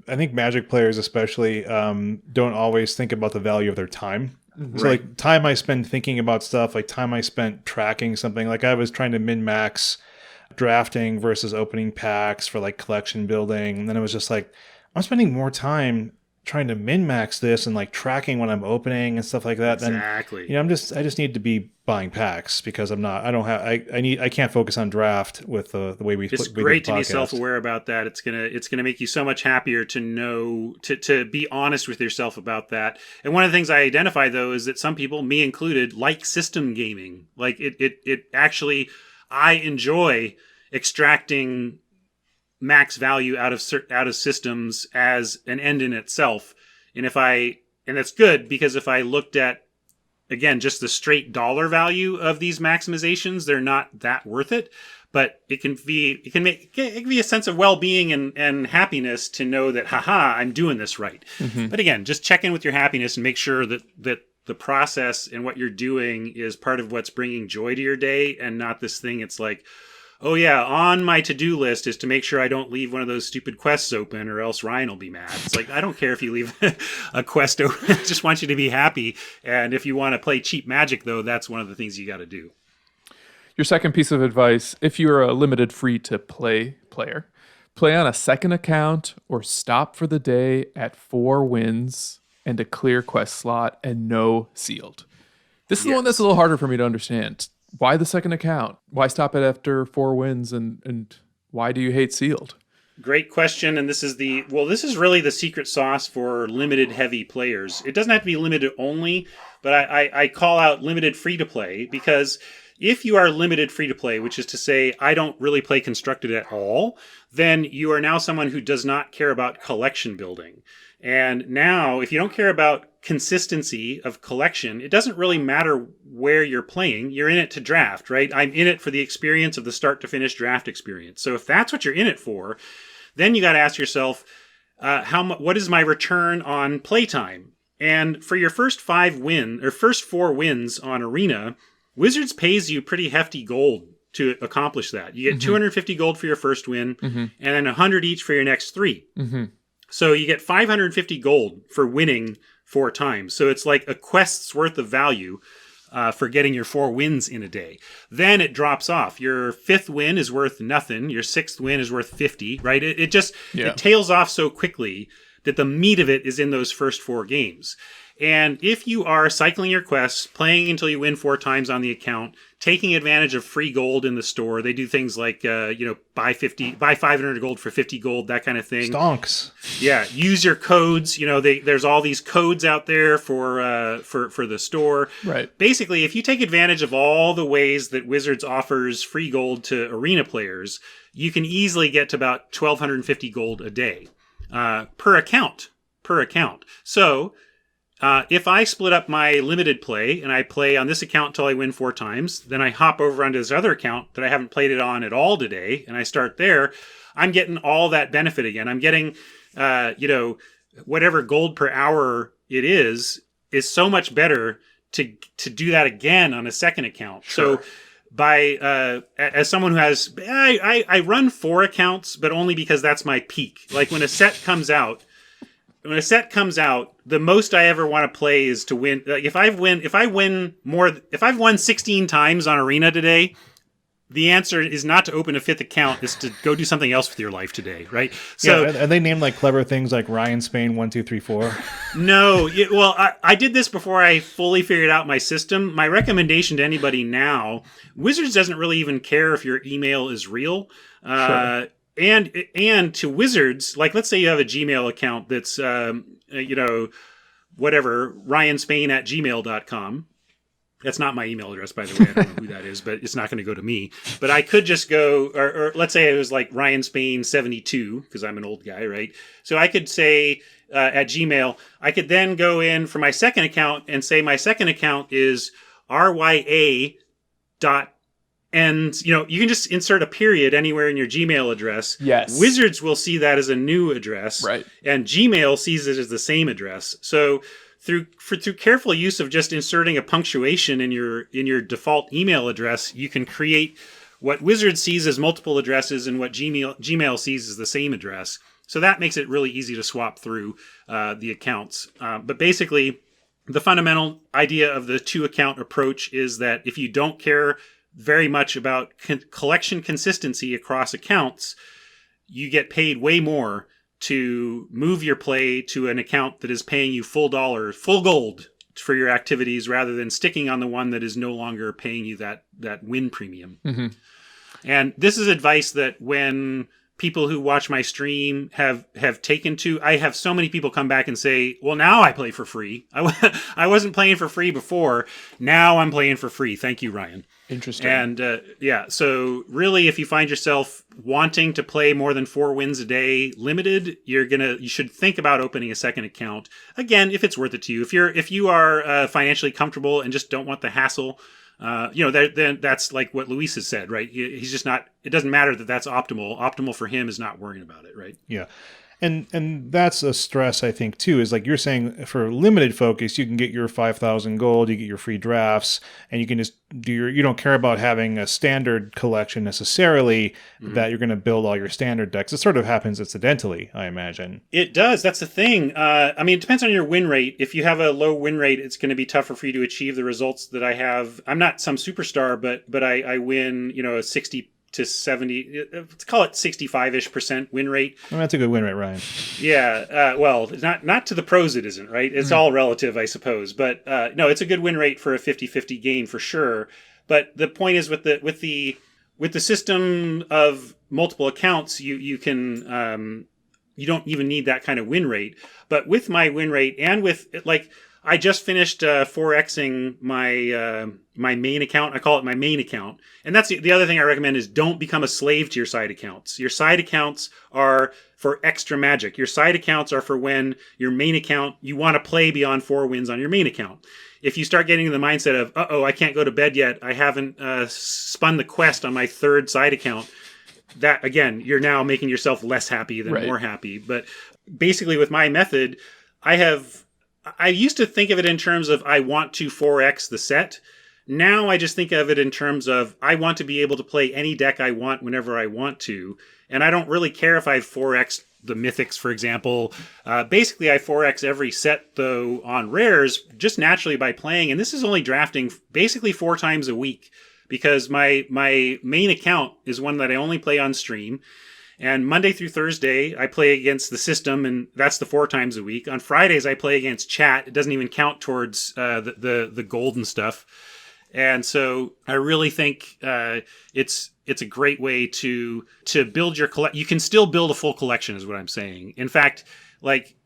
I think Magic players especially don't always think about the value of their time. So like time I spend thinking about stuff, like time I spent tracking something, like I was trying to min-max drafting versus opening packs for like collection building, and then it was just like I'm spending more time trying to min-max this and like tracking when I'm opening and stuff like that. Exactly. Then I just need to be buying packs because I can't focus on draft with the way we. It's great to be self-aware about that. It's gonna make you so much happier to know to be honest with yourself about that. And one of the things I identify though is that some people, me included, like system gaming. Like it actually, I enjoy extracting max value out of systems as an end in itself. And that's good, because if I looked at, again, just the straight dollar value of these maximizations, they're not that worth it. But it can be a sense of well-being and happiness to know that, haha, I'm doing this right. Mm-hmm. But again, just check in with your happiness and make sure that the process and what you're doing is part of what's bringing joy to your day, and not this thing. It's like, oh yeah, on my to-do list is to make sure I don't leave one of those stupid quests open, or else Ryan will be mad. It's like, I don't care if you leave a quest open. I just want you to be happy. And if you want to play cheap Magic, though, that's one of the things you got to do. Your second piece of advice: if you're a limited free-to-play player, play on a second account or stop for the day at 4 wins and a clear quest slot and no sealed. This is the one that's a little harder for me to understand. Why the second account? Why stop it after 4 wins? And why do you hate sealed? Great question. And this is really the secret sauce for limited heavy players. It doesn't have to be limited only, but I call out limited free to play, because if you are limited free to play, which is to say I don't really play constructed at all, then you are now someone who does not care about collection building. And now, if you don't care about consistency of collection, it doesn't really matter where you're playing. You're in it to draft, right? I'm in it for the experience of the start to finish draft experience. So if that's what you're in it for, then you got to ask yourself, what is my return on playtime? And for your first 4 wins on Arena, Wizards pays you pretty hefty gold to accomplish that. You get 250 gold for your first win, and then 100 each for your next 3. Mm-hmm. So you get 550 gold for winning 4 times. So it's like a quest's worth of value for getting your 4 wins in a day. Then it drops off. Your 5th win is worth nothing. Your 6th win is worth 50, right? It tails off so quickly that the meat of it is in those first 4 games. And if you are cycling your quests, playing until you win 4 times on the account, taking advantage of free gold in the store, they do things like, buy 500 gold for 50 gold, that kind of thing. Stonks. Yeah. Use your codes. There's all these codes out there for the store. Right. Basically, if you take advantage of all the ways that Wizards offers free gold to Arena players, you can easily get to about 1,250 gold a day, per account. So, if I split up my limited play and I play on this account until I win 4 times, then I hop over onto this other account that I haven't played it on at all today, and I start there, I'm getting all that benefit again. I'm getting, whatever gold per hour it is so much better to do that again on a second account. Sure. So as someone who has, I run 4 accounts, but only because that's my peak. Like when a set comes out, the most I ever want to play is to win. Like if I've won 16 times on Arena today, the answer is not to open a 5th account, is to go do something else with your life today, right? So, yeah, and they named like clever things like Ryan Spain 1, 2, 3, 4. No, I did this before I fully figured out my system. My recommendation to anybody now, Wizards doesn't really even care if your email is real. Sure. And to Wizards, like let's say you have a Gmail account that's, ryanspain@gmail.com. That's not my email address, by the way. I don't know who that is, but it's not going to go to me. But I could just go, or let's say it was like ryanspain72, because I'm an old guy, right? So I could say at Gmail, I could then go in for my second account and say my second account is rya dot. And, you can just insert a period anywhere in your Gmail address. Yes. Wizards will see that as a new address. Right. And Gmail sees it as the same address. So through careful use of just inserting a punctuation in your default email address, you can create what Wizards sees as multiple addresses and what Gmail sees as the same address. So that makes it really easy to swap through the accounts. But basically, the fundamental idea of the 2-account approach is that if you don't care very much about collection consistency across accounts, you get paid way more to move your play to an account that is paying you full gold for your activities, rather than sticking on the one that is no longer paying you that win premium. Mm-hmm. And this is advice that when people who watch my stream have taken to. I have so many people come back and say, well, now I play for free. I wasn't playing for free before. Now I'm playing for free. Thank you, Ryan. Interesting. And so really, if you find yourself wanting to play more than 4 wins a day limited, you should think about opening a second account. Again, if it's worth it to you. If you are financially comfortable and just don't want the hassle, then that's like what Luis has said, right? He's just not. It doesn't matter that that's optimal. Optimal for him is not worrying about it, right? Yeah. And that's a stress, I think, too, is like you're saying for limited focus, you can get your 5,000 gold, you get your free drafts, and you can just you don't care about having a standard collection necessarily that you're going to build all your standard decks. It sort of happens incidentally, I imagine. It does. That's the thing. It depends on your win rate. If you have a low win rate, it's going to be tougher for you to achieve the results that I have. I'm not some superstar, but I win, a 60 to 70, let's call it 65-ish% win rate. Well, that's a good win rate, Ryan. Yeah, not to the pros it isn't, right? It's all relative, I suppose. But no, it's a good win rate for a 50-50 game for sure. But the point is with the system of multiple accounts, you can you don't even need that kind of win rate. But with my win rate and with I just finished 4xing my main account. I call it my main account. And that's the other thing I recommend is don't become a slave to your side accounts. Your side accounts are for extra magic. Your side accounts are for when your main account, you want to play beyond 4 wins on your main account. If you start getting in the mindset of, I can't go to bed yet. I haven't spun the quest on my 3rd side account. That, again, you're now making yourself less happy than more happy. But basically with my method, I used to think of it in terms of I want to 4x the set. Now I just think of it in terms of I want to be able to play any deck I want whenever I want to. And I don't really care if I 4x the mythics, for example. Basically, I 4x every set, though, on rares just naturally by playing. And this is only drafting basically 4 times a week because my main account is one that I only play on stream. And Monday through Thursday, I play against the system, and that's the 4 times a week. On Fridays, I play against chat. It doesn't even count towards the gold and stuff. And so I really think it's a great way to build your you can still build a full collection, is what I'm saying. In fact,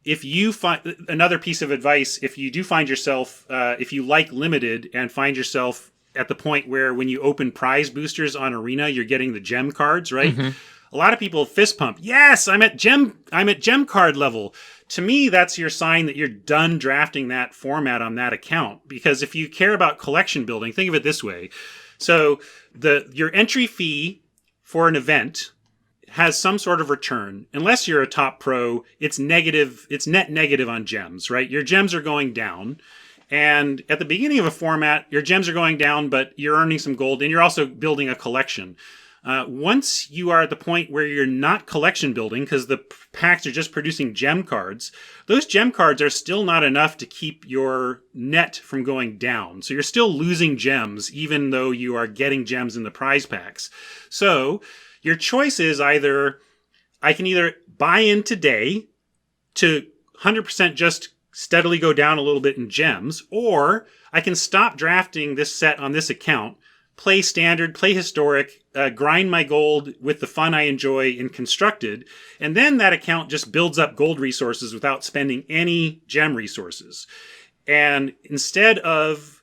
if you find another piece of advice, if you do find yourself, if you like limited and find yourself at the point where when you open prize boosters on Arena, you're getting the gem cards, right? Mm-hmm. A lot of people fist pump. Yes, I'm at gem card level. To me, that's your sign that you're done drafting that format on that account. Because if you care about collection building, think of it this way. So your entry fee for an event has some sort of return. Unless you're a top pro, it's negative. It's net negative on gems, right? Your gems are going down. And at the beginning of a format, your gems are going down, but you're earning some gold and you're also building a collection. Once you are at the point where you're not collection building because the packs are just producing gem cards, those gem cards are still not enough to keep your net from going down. So you're still losing gems even though you are getting gems in the prize packs. So your choice is I can either buy in today to 100% just steadily go down a little bit in gems, or I can stop drafting this set on this account, play standard, play historic, grind my gold with the fun I enjoy in constructed, and then that account just builds up gold resources without spending any gem resources. And instead of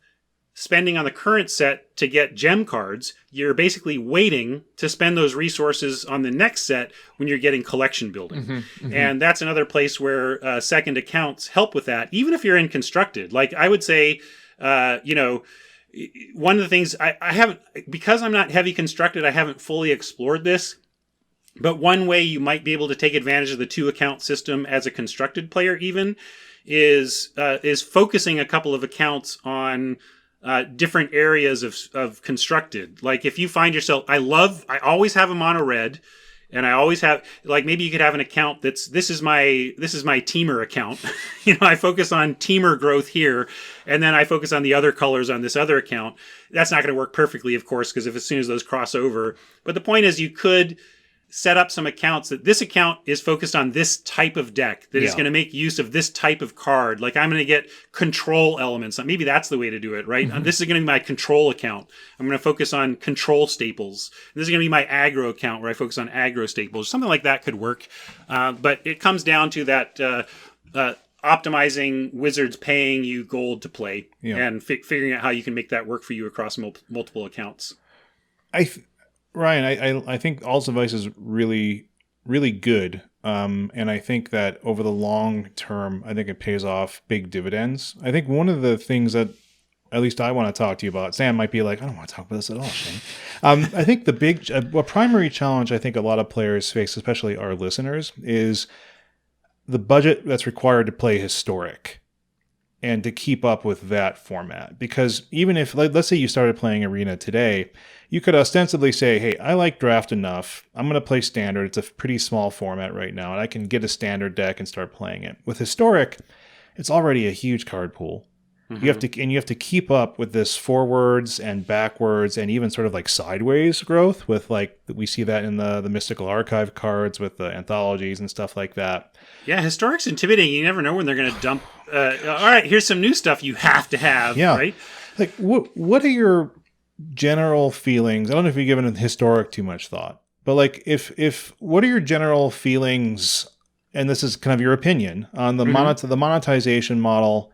spending on the current set to get gem cards, you're basically waiting to spend those resources on the next set when you're getting collection building. Mm-hmm, mm-hmm. And that's another place where second accounts help with that, even if you're in constructed. Like I would say, one of the things I haven't, because I'm not heavy constructed, I haven't fully explored this. But one way you might be able to take advantage of the 2-account system as a constructed player even is focusing a couple of accounts on different areas of constructed. Like if you find yourself, I always have a mono red. And I always have, maybe you could have an account this is my teamer account. I focus on teamer growth here, and then I focus on the other colors on this other account. That's not going to work perfectly, of course, because as soon as those cross over. But the point is you could set up some accounts that this account is focused on this type of deck that is going to make use of this type of card. Like I'm going to get control elements. Maybe that's the way to do it, right? This is going to be my control account. I'm going to focus on control staples. This is going to be my aggro account where I focus on aggro staples. Something like that could work. But it comes down to that optimizing Wizards paying you gold to play and figuring out how you can make that work for you across multiple accounts. Ryan, I think All's Advice is really, really good. And I think that over the long term, I think it pays off big dividends. I think one of the things that at least I want to talk to you about, Sam might be like, I don't want to talk about this at all, Shane. I think the big, primary challenge I think a lot of players face, especially our listeners, is the budget that's required to play Historic and to keep up with that format. Because even if, let's say you started playing Arena today, you could ostensibly say, hey, I like Draft enough. I'm going to play Standard. It's a pretty small format right now, and I can get a Standard deck and start playing it. With Historic, it's already a huge card pool. You have to keep up with this forwards and backwards and even sort of like sideways growth with like, we see that in the Mystical Archive cards with the anthologies and stuff like that. Yeah, Historic's intimidating. You never know when they're going to dump. All right, here's some new stuff you have to have, right? Like, what are your general feelings? I don't know if you've given Historic too much thought, but like, if what are your general feelings, and this is kind of your opinion, on the the monetization model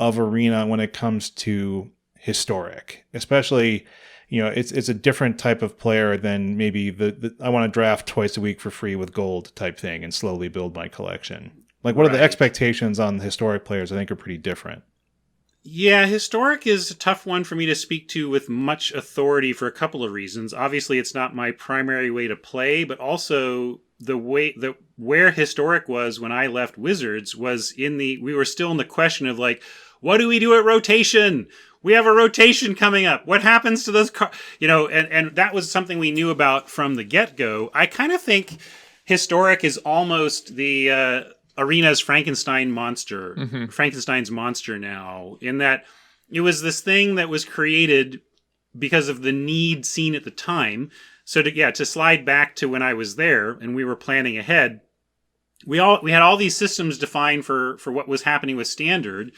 of Arena when it comes to Historic, especially, it's a different type of player than maybe the I want to draft twice a week for free with gold type thing and slowly build my collection. Like, what are the expectations on the Historic players? I think are pretty different. Yeah, Historic is a tough one for me to speak to with much authority for a couple of reasons. Obviously, it's not my primary way to play, but also where Historic was when I left Wizards was we were still in the question of like, what do we do at rotation? We have a rotation coming up. What happens to those cards? And that was something we knew about from the get-go. I kind of think Historic is almost the Arena's Frankenstein's monster now, in that it was this thing that was created because of the need seen at the time. So to slide back to when I was there and we were planning ahead, we had all these systems defined for what was happening with Standard,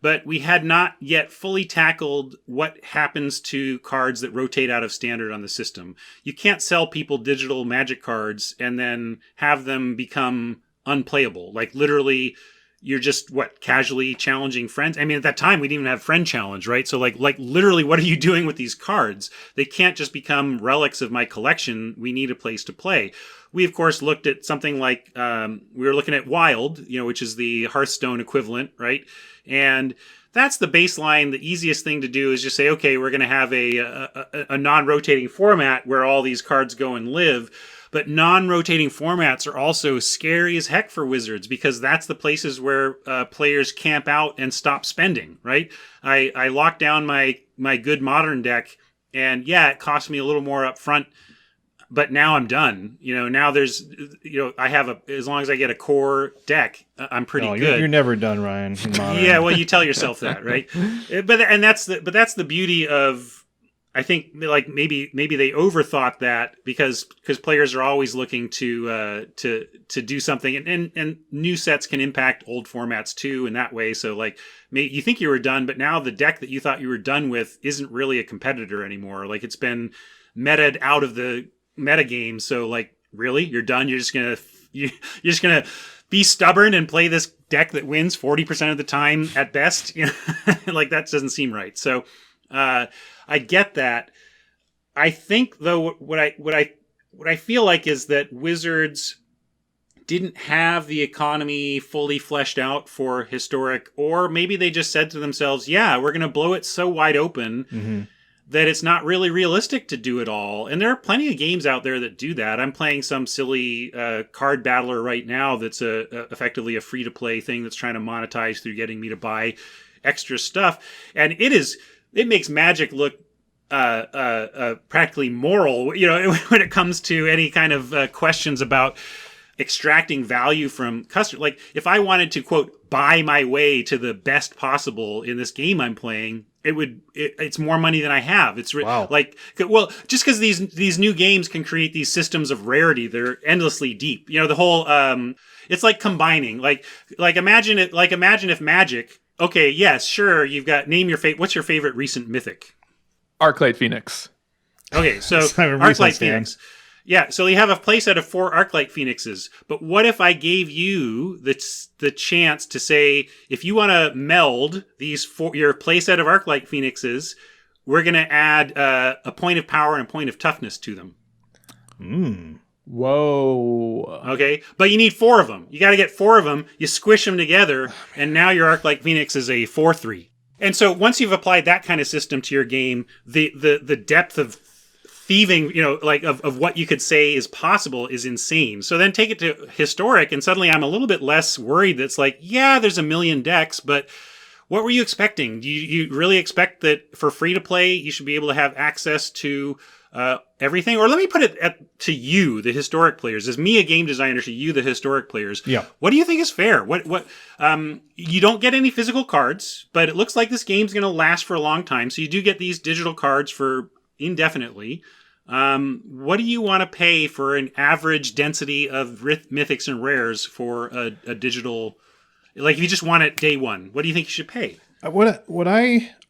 but we had not yet fully tackled what happens to cards that rotate out of Standard on the system. You can't sell people digital Magic cards and then have them become unplayable. Like, literally, you're just casually challenging friends. I mean, at that time we didn't even have friend challenge, right? So like literally, what are you doing with these cards? They can't just become relics of my collection. We need a place to play. We of course looked at something like we were looking at Wild, which is the Hearthstone equivalent, right? And that's the baseline. The easiest thing to do is just say, okay, we're going to have a non-rotating format where all these cards go and live. But non-rotating formats are also scary as heck for Wizards because that's the places where players camp out and stop spending, right? I locked down my good Modern deck, and it cost me a little more up front, but now I'm done. Now there's, I have as long as I get a core deck, I'm pretty good. You're never done, Ryan. Yeah, well, you tell yourself that, right? But that's the beauty of, I think, like maybe they overthought that because players are always looking to do something, and new sets can impact old formats too in that way. So like, you think you were done, but now the deck that you thought you were done with isn't really a competitor anymore. Like, it's been meta'd out of the meta game. So like, really, you're done? You're just gonna be stubborn and play this deck that wins 40% of the time at best? Like, that doesn't seem right. So I get that. I think though what I feel like is that Wizards didn't have the economy fully fleshed out for Historic, or maybe they just said to themselves, yeah, we're going to blow it so wide open that it's not really realistic to do it all. And there are plenty of games out there that do that. I'm playing some silly card battler right now that's effectively a free-to-play thing that's trying to monetize through getting me to buy extra stuff. And it makes Magic look practically moral, when it comes to any kind of questions about extracting value from customers. Like, if I wanted to, quote, buy my way to the best possible in this game I'm playing, it's more money than I have. It's Wow. like, well, just because these new games can create these systems of rarity, they're endlessly deep. You know, the whole it's like combining, like imagine if Magic. Okay, yes, sure, you've got what's your favorite recent mythic? Arclight Phoenix. Okay, so I'm a Arclight recent fan. Phoenix. Yeah, so you have a playset of 4 Arclight Phoenixes. But what if I gave you the chance to say, if you want to meld your playset of Arclight Phoenixes, we're going to add a point of power and a point of toughness to them. Whoa. Okay, but you need 4 of them. You got to get 4 of them. You squish them together, and now your Arclight Phoenix is a 4/3. And so once you've applied that kind of system to your game, the depth of thieving, you know, like of what you could say is possible is insane. So then take it to historic, and suddenly I'm a little bit less worried. That's like, yeah, there's a million decks, but what were you expecting? Do you really expect that for free to play, you should be able to have access to everything? Or let me put it to you, the historic players, as me, a game designer, to you, the historic players. Yeah. What do you think is fair? What you don't get any physical cards, but it looks like this game's going to last for a long time. So you do get these digital cards for indefinitely. What do you want to pay for an average density of mythics and rares for a digital? Like, if you just want it day one, what do you think you should pay?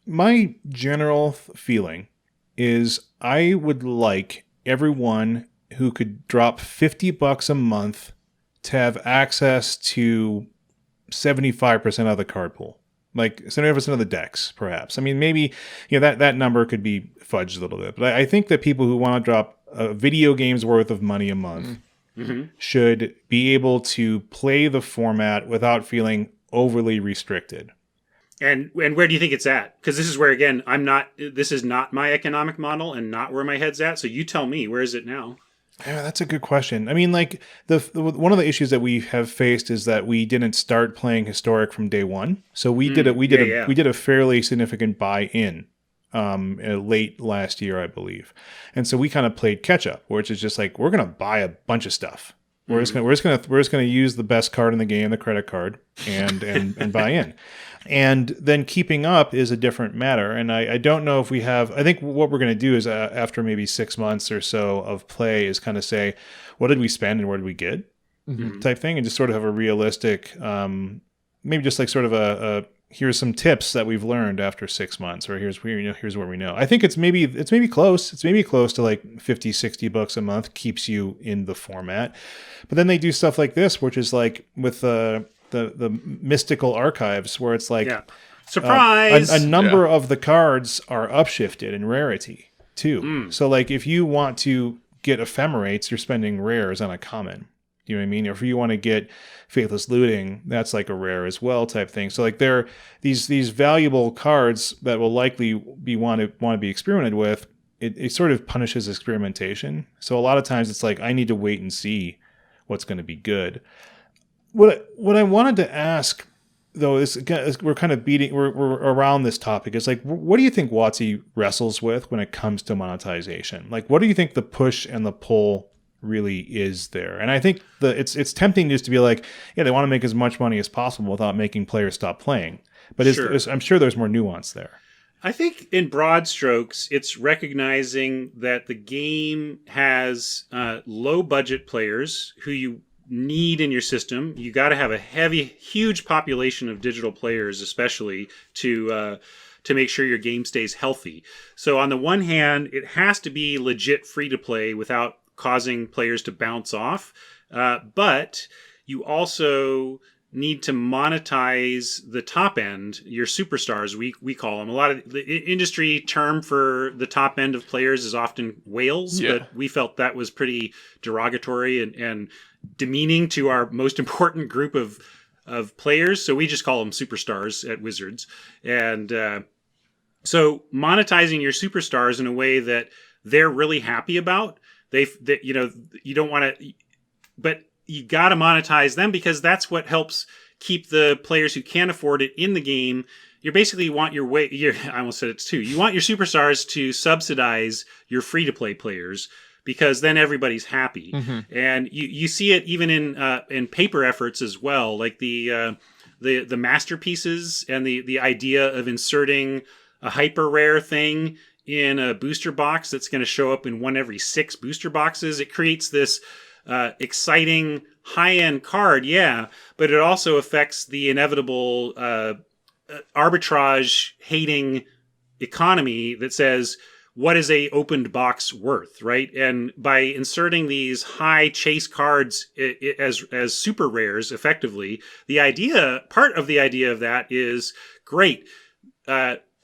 My general feeling is I would like everyone who could drop $50 a month to have access to 75% of the card pool. Like 70% of the decks, perhaps. I mean, maybe, you know, that number could be fudged a little bit. But I think that people who want to drop a video game's worth of money a month should be able to play the format without feeling overly restricted. And where do you think it's at? Because this is where, again, this is not my economic model and not where my head's at. So you tell me, where is it now? Yeah, that's a good question. I mean, like the one of the issues that we have faced is that we didn't start playing historic from day one. So we did a fairly significant buy-in late last year, I believe. And so we kind of played catch up, which is just like, we're going to buy a bunch of stuff. We're just going to use the best card in the game, the credit card, and buy in. And then keeping up is a different matter. And I don't know if we have, I think what we're going to do is after maybe 6 months or so of play is kind of say, what did we spend and where did we get type thing? And just sort of have a realistic, maybe just like sort of a here's some tips that we've learned after 6 months, or here's where we know. I think it's maybe close. It's maybe close to like $50-$60 a month keeps you in the format. But then they do stuff like this, which is like with the mystical archives, where it's like surprise, a number of the cards are upshifted in rarity too. So like if you want to get ephemerates, you're spending rares on a common. You know what I mean? Or if you want to get Faithless Looting, that's like a rare as well type thing. So like there are these valuable cards that will likely want to be experimented with. It sort of punishes experimentation. So a lot of times it's like, I need to wait and see what's going to be good. What I wanted to ask though is, again, we're kind of we're around this topic, is like, what do you think WOTC wrestles with when it comes to monetization? Like, what do you think the push and the pull really is there? And I think it's tempting just to be like, yeah, they want to make as much money as possible without making players stop playing. But I'm sure there's more nuance there. I think in broad strokes, it's recognizing that the game has low budget players who you need in your system. You got to have a huge population of digital players, especially to make sure your game stays healthy. So on the one hand, it has to be legit free to play without causing players to bounce off. But you also need to monetize the top end, your superstars, we call them. A lot of the industry term for the top end of players is often whales, but we felt that was pretty derogatory and demeaning to our most important group of players. So we just call them superstars at Wizards. And so monetizing your superstars in a way that they're really happy about, you don't want to, but you got to monetize them, because that's what helps keep the players who can't afford it in the game. You basically want I almost said it too. You want your superstars to subsidize your free-to-play players, because then everybody's happy. And you see it even in paper efforts as well, like the masterpieces and the idea of inserting a hyper rare thing in a booster box that's going to show up in 1 every 6 booster boxes. It creates this exciting high-end card, yeah, but it also affects the inevitable arbitrage-hating economy that says, what is a opened box worth, right? And by inserting these high chase cards as super rares, effectively, part of the idea of that is, great,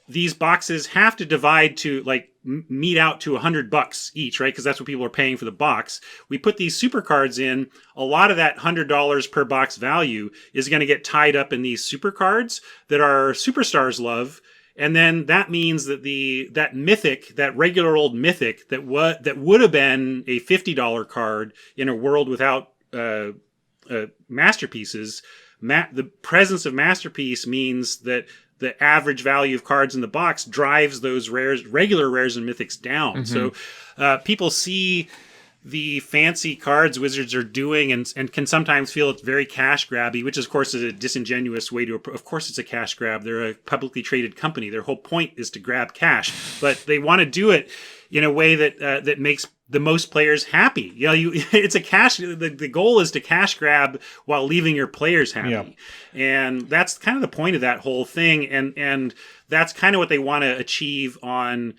these boxes have to divide to meet out to $100 each, right? Because that's what people are paying for the box. We put these super cards in. A lot of that $100 per box value is going to get tied up in these super cards that our superstars love. And then that means that that regular old mythic that would have been a $50 card in a world without masterpieces, the presence of masterpiece means that the average value of cards in the box drives those regular rares and mythics down. So people see the fancy cards Wizards are doing and can sometimes feel it's very cash grabby, which of course is a disingenuous way of course it's a cash grab. They're a publicly traded company. Their whole point is to grab cash, but they want to do it in a way that makes the most players happy. It's a cash. The goal is to cash grab while leaving your players happy, and that's kind of the point of that whole thing. And that's kind of what they want to achieve on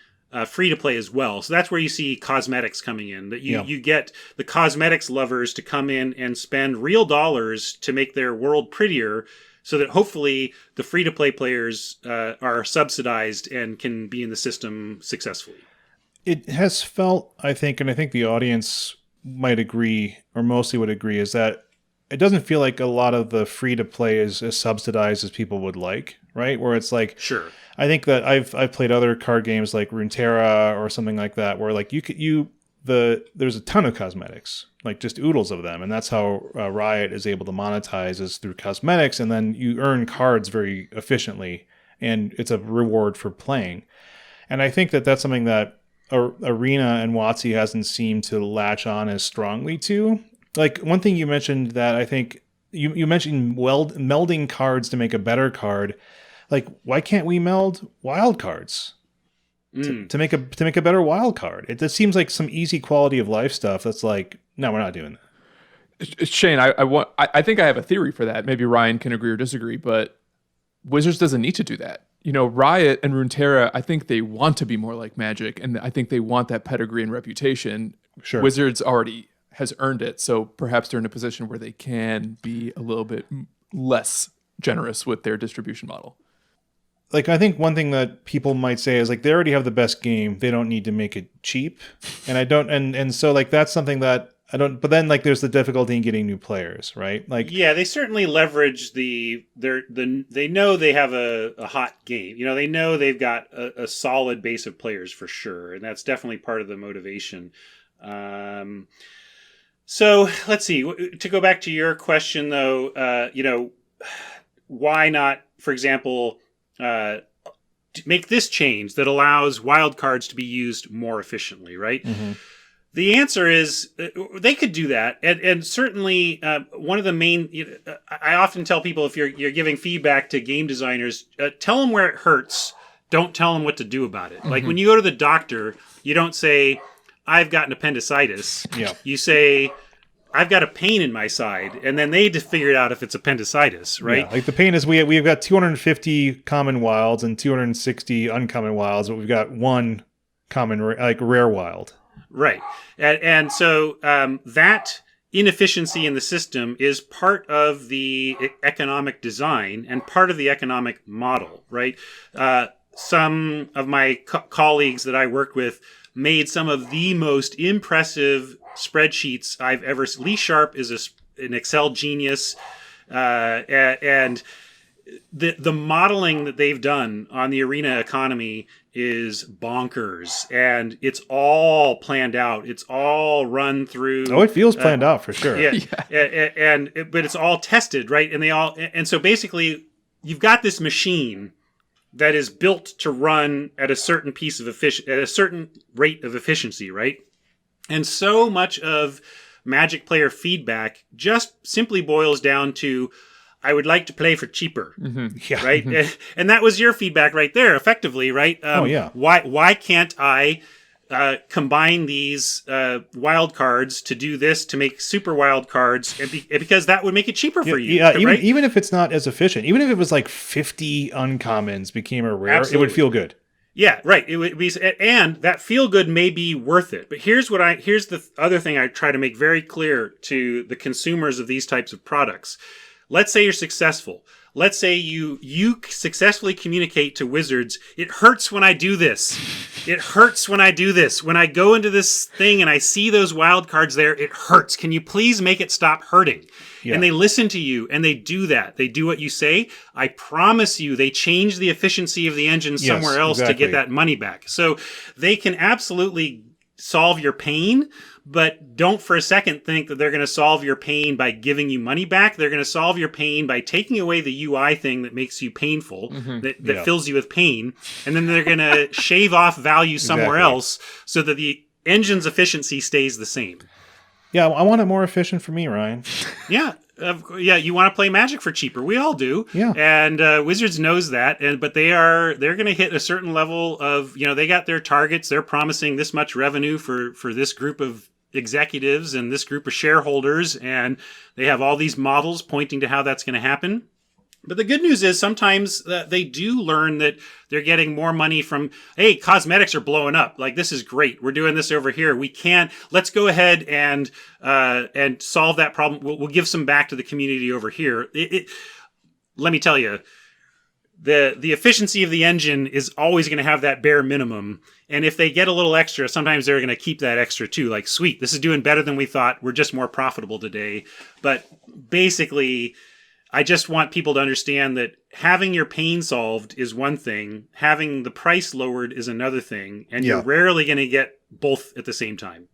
free to play as well. So that's where you see cosmetics coming in. That you get the cosmetics lovers to come in and spend real dollars to make their world prettier, so that hopefully the free to play players are subsidized and can be in the system successfully. It has felt, I think, and I think the audience might agree, or mostly would agree, is that it doesn't feel like a lot of the free-to-play is as subsidized as people would like, right? Where it's like, sure. I think that I've played other card games like Runeterra or something like that, where like there's a ton of cosmetics, like just oodles of them, and that's how Riot is able to monetize, is through cosmetics, and then you earn cards very efficiently, and it's a reward for playing. And I think that that's something that Arena and WOTC hasn't seemed to latch on as strongly to. Like, one thing you mentioned that I think you mentioned melding cards to make a better card. Like, why can't we meld wild cards to make a better wild card? It just seems like some easy quality of life stuff that's like, no, we're not doing that. Shane, I think I have a theory for that. Maybe Ryan can agree or disagree, but Wizards doesn't need to do that. Riot and Runeterra, I think they want to be more like Magic, and I think they want that pedigree and reputation. Sure. Wizards already has earned it, so perhaps they're in a position where they can be a little bit less generous with their distribution model. Like, I think one thing that people might say is, like, they already have the best game. They don't need to make it cheap. And I don't, and so, like, that's something that I don't, but then, like, there's the difficulty in getting new players, right? Like, yeah, they certainly leverage they know they have a hot game. They know they've got a solid base of players for sure. And that's definitely part of the motivation. So let's see, to go back to your question though, why not, for example, make this change that allows wildcards to be used more efficiently, right? Mm-hmm. The answer is they could do that, and certainly one of the main. I often tell people, if you're giving feedback to game designers, tell them where it hurts. Don't tell them what to do about it. Mm-hmm. Like when you go to the doctor, you don't say, "I've got an appendicitis." Yeah. You say, "I've got a pain in my side," and then they just figure it out if it's appendicitis, right? Yeah, like the pain is we've got 250 common wilds and 260 uncommon wilds, but we've got one common rare wild. Right. And so that inefficiency in the system is part of the economic design and part of the economic model, right? Some of my colleagues that I worked with made some of the most impressive spreadsheets I've ever seen. Lee Sharp is an Excel genius, and the modeling that they've done on the Arena economy is bonkers, and it's all planned out. It's all run through. Oh, it feels planned out for sure. Yeah, but it's all tested, right? And so basically, you've got this machine that is built to run at a certain at a certain rate of efficiency, right? And so much of Magic player feedback just simply boils down to, I would like to play for cheaper, Yeah. right? And that was your feedback right there, effectively, right? Yeah. Why can't I combine these wild cards to do this, to make super wild cards, because that would make it cheaper for you. Yeah, right? even if it's not as efficient, even if it was like 50 uncommons became a rare, Absolutely. it would feel good. Yeah, right. It would be, and that feel good may be worth it. But here's the other thing I try to make very clear to the consumers of these types of products. Let's say you're successful. Let's say you successfully communicate to Wizards, it hurts when I do this. It hurts when I do this. When I go into this thing and I see those wild cards there, it hurts. Can you please make it stop hurting? Yeah. And they listen to you and they do that. They do what you say. I promise you, they change the efficiency of the engine somewhere else to get that money back. So they can absolutely solve your pain, but don't for a second think that they're going to solve your pain by giving you money back. They're going to solve your pain by taking away the UI thing that makes you painful, that fills you with pain, and then they're going to shave off value somewhere else so that the engine's efficiency stays the same. Yeah, I want it more efficient for me, Ryan. Yeah. You want to play Magic for cheaper. We all do. Yeah. And Wizards knows that, but they're going to hit a certain level of, they got their targets. They're promising this much revenue for this group of executives and this group of shareholders, and they have all these models pointing to how that's going to happen. But the good news is sometimes they do learn that they're getting more money from, hey, cosmetics are blowing up. Like, this is great. We're doing this over here. Let's go ahead and solve that problem. We'll give some back to the community over here. Let me tell you, the efficiency of the engine is always going to have that bare minimum. And if they get a little extra, sometimes they're going to keep that extra too. Like, sweet, this is doing better than we thought. We're just more profitable today. But basically, I just want people to understand that having your pain solved is one thing. Having the price lowered is another thing. And you're rarely going to get both at the same time.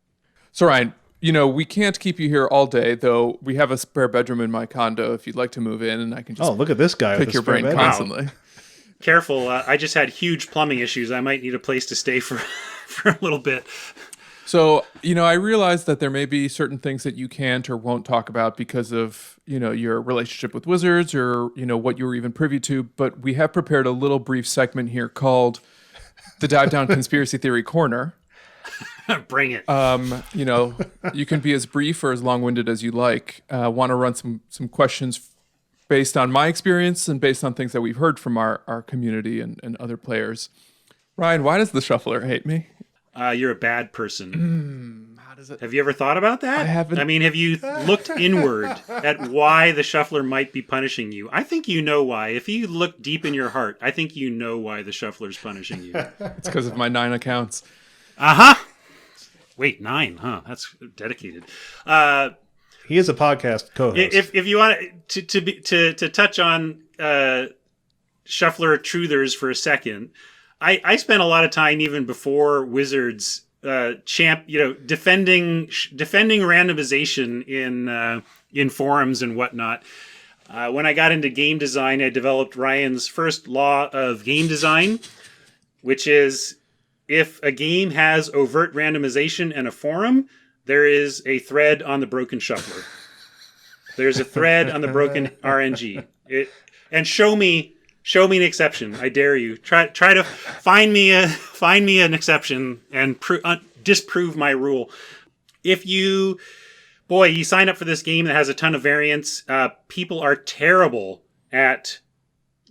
So, Ryan, we can't keep you here all day, though we have a spare bedroom in my condo if you'd like to move in, and I can just look at this guy pick your brain constantly. Wow. Careful. I just had huge plumbing issues. I might need a place to stay for a little bit. So, I realize that there may be certain things that you can't or won't talk about because of, your relationship with Wizards or, what you were even privy to. But we have prepared a little brief segment here called the Dive Down Conspiracy Theory Corner. Bring it. You can be as brief or as long-winded as you like. Want to run some questions based on my experience and based on things that we've heard from our community and other players. Ryan, why does the Shuffler hate me? You're a bad person. How does it? Have you ever thought about that? I haven't. I mean, have you looked inward at why the Shuffler might be punishing you? I think you know why. If you look deep in your heart, I think you know why the Shuffler's punishing you. It's because of my 9 accounts. Wait, 9, huh? That's dedicated. He is a podcast co-host. If you want to touch on Shuffler truthers for a second, I spent a lot of time even before Wizards defending randomization in forums and whatnot. When I got into game design, I developed Ryan's first law of game design, which is if a game has overt randomization and a forum, there is a thread on the broken Shuffler. There's a thread on the broken RNG. And show me an exception. I dare you. Try to find me an exception and disprove my rule. If you sign up for this game that has a ton of variants, people are terrible at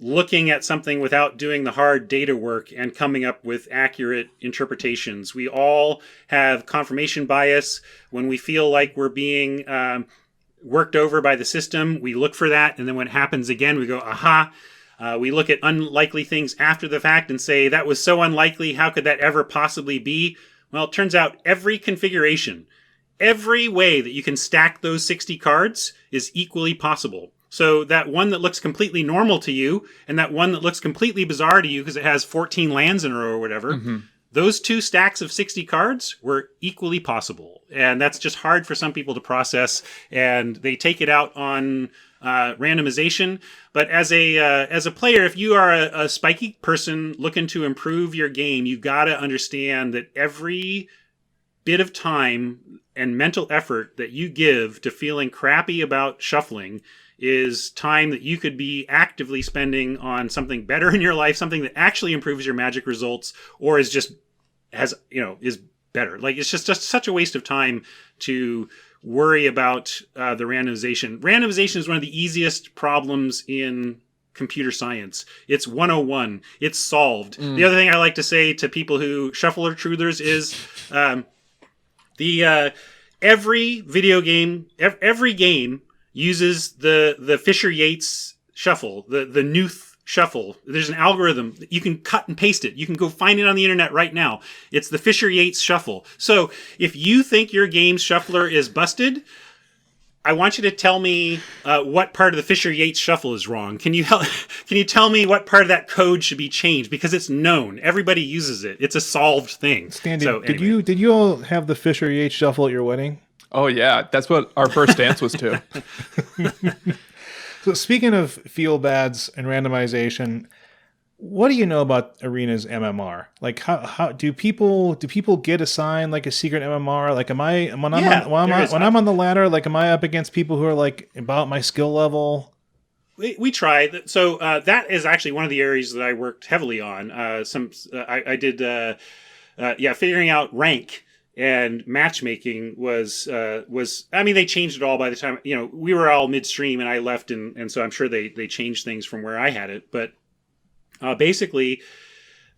looking at something without doing the hard data work and coming up with accurate interpretations. We all have confirmation bias. When we feel like we're being worked over by the system, we look for that, and then when it happens again, we go, aha. We look at unlikely things after the fact and say, that was so unlikely, how could that ever possibly be? Well, it turns out every configuration, every way that you can stack those 60 cards is equally possible. So that one that looks completely normal to you and that one that looks completely bizarre to you because it has 14 lands in a row or whatever, those two stacks of 60 cards were equally possible. And that's just hard for some people to process, and they take it out on randomization. But as a player, if you are a spiky person looking to improve your game, you've got to understand that every bit of time and mental effort that you give to feeling crappy about shuffling is time that you could be actively spending on something better in your life, something that actually improves your Magic results, or is just is better. Like, it's just such a waste of time to worry about the randomization. Randomization is one of the easiest problems in computer science. It's 101. It's solved. The other thing I like to say to people who shuffler truthers is every video game, every game uses the Fisher-Yates shuffle, the Newth shuffle. There's an algorithm. You can cut and paste it. You can go find it on the internet right now. It's the Fisher-Yates shuffle. So if you think your game's shuffler is busted, I want you to tell me what part of the Fisher-Yates shuffle is wrong. Can you tell me what part of that code should be changed? Because it's known. Everybody uses it. It's a solved thing. Stan, so, anyway. Did you all have the Fisher-Yates shuffle at your wedding? Oh, yeah. That's what our first dance was to. So speaking of feel bads and randomization, what do you know about Arena's MMR? Like, how do people get assigned like a secret MMR? Like, when I'm on the ladder, like, am I up against people who are like about my skill level? We tried. So that is actually one of the areas that I worked heavily on. I did figuring out rank. And matchmaking was I mean, they changed it all by the time, we were all midstream and I left, and so I'm sure they changed things from where I had it. But basically,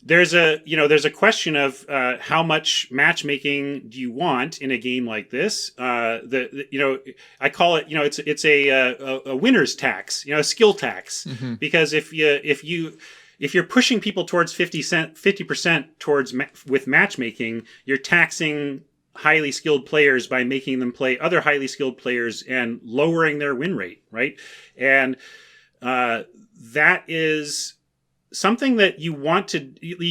there's a question of how much matchmaking do you want in a game like this? I call it, it's a winner's tax, a skill tax, because if you're pushing people towards 50% towards with matchmaking, you're taxing highly skilled players by making them play other highly skilled players and lowering their win rate, right? And that is something that you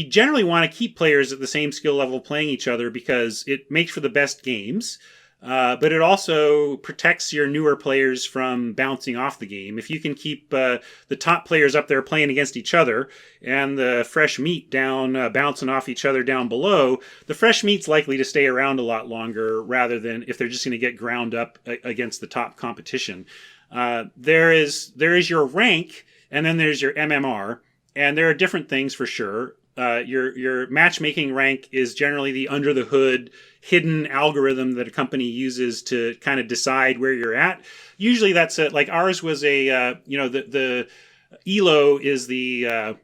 generally want to keep players at the same skill level playing each other, because it makes for the best games. But it also protects your newer players from bouncing off the game. If you can keep the top players up there playing against each other and the fresh meat down bouncing off each other down below, the fresh meat's likely to stay around a lot longer rather than if they're just going to get ground up against the top competition. There is your rank, and then there's your MMR, and there are different things for sure. Your matchmaking rank is generally the under the hood hidden algorithm that a company uses to kind of decide where you're at. Usually that's like ours was the ELO is the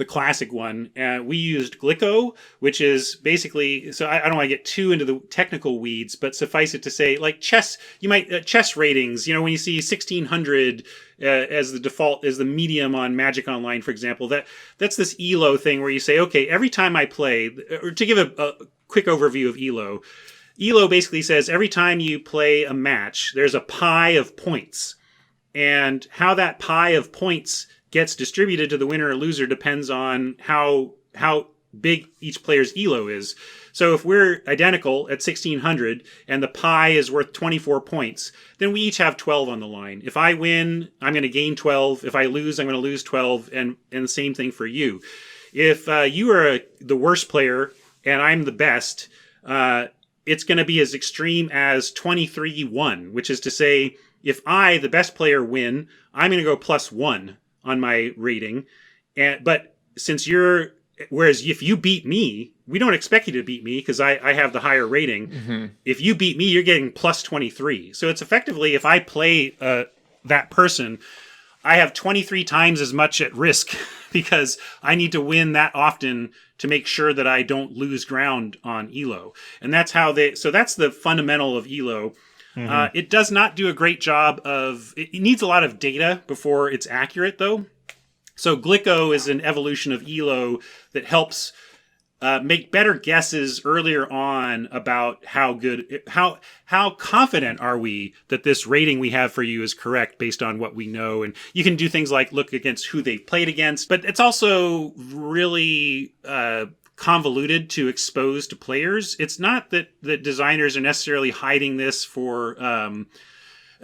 classic one. We used Glico, which is basically, so I don't want to get too into the technical weeds, but suffice it to say, like chess ratings, when you see 1600 as the default, as the medium on Magic Online, for example, that's this ELO thing where you say, okay, every time I play, or to give a quick overview of ELO basically says every time you play a match, there's a pie of points. And how that pie of points gets distributed to the winner or loser depends on how big each player's ELO is. So if we're identical at 1600 and the pie is worth 24 points, then we each have 12 on the line. If I win, I'm going to gain 12. If I lose, I'm going to lose 12, and the same thing for you. If you are the worst player and I'm the best, it's going to be as extreme as 23-1, which is to say, if I, the best player, win, I'm going to go +1 on my rating. But whereas if you beat me, we don't expect you to beat me because I have the higher rating. Mm-hmm. If you beat me, you're getting +23. So it's effectively, if I play that person, I have 23 times as much at risk because I need to win that often to make sure that I don't lose ground on ELO. And that's that's the fundamental of ELO. Mm-hmm. It does not do a great job it needs a lot of data before it's accurate, though. So Glico is an evolution of ELO that helps make better guesses earlier on about how confident are we that this rating we have for you is correct based on what we know. And you can do things like look against who they've played against, but it's also really convoluted to expose to players. It's not that designers are necessarily hiding this for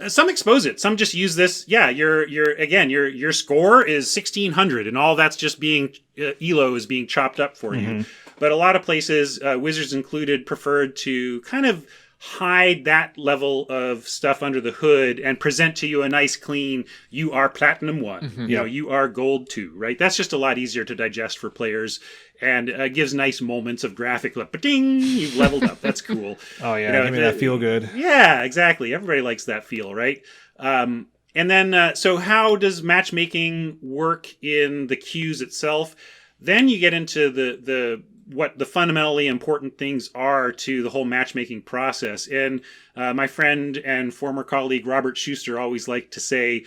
some expose it, some just use this. Yeah, your score is 1600 and all that's just being ELO is being chopped up for you. But a lot of places, Wizards included, preferred to kind of hide that level of stuff under the hood and present to you a nice clean, you are platinum 1, you know, you are gold 2, right? That's just a lot easier to digest for players, and gives nice moments of graphic, like, ding, you've leveled up. That's cool. Oh yeah, you know, give me that feel good. Yeah, exactly. Everybody likes that feel, right? And then, so how does matchmaking work in the queues itself? Then you get into what the fundamentally important things are to the whole matchmaking process. And my friend and former colleague Robert Schuster always liked to say,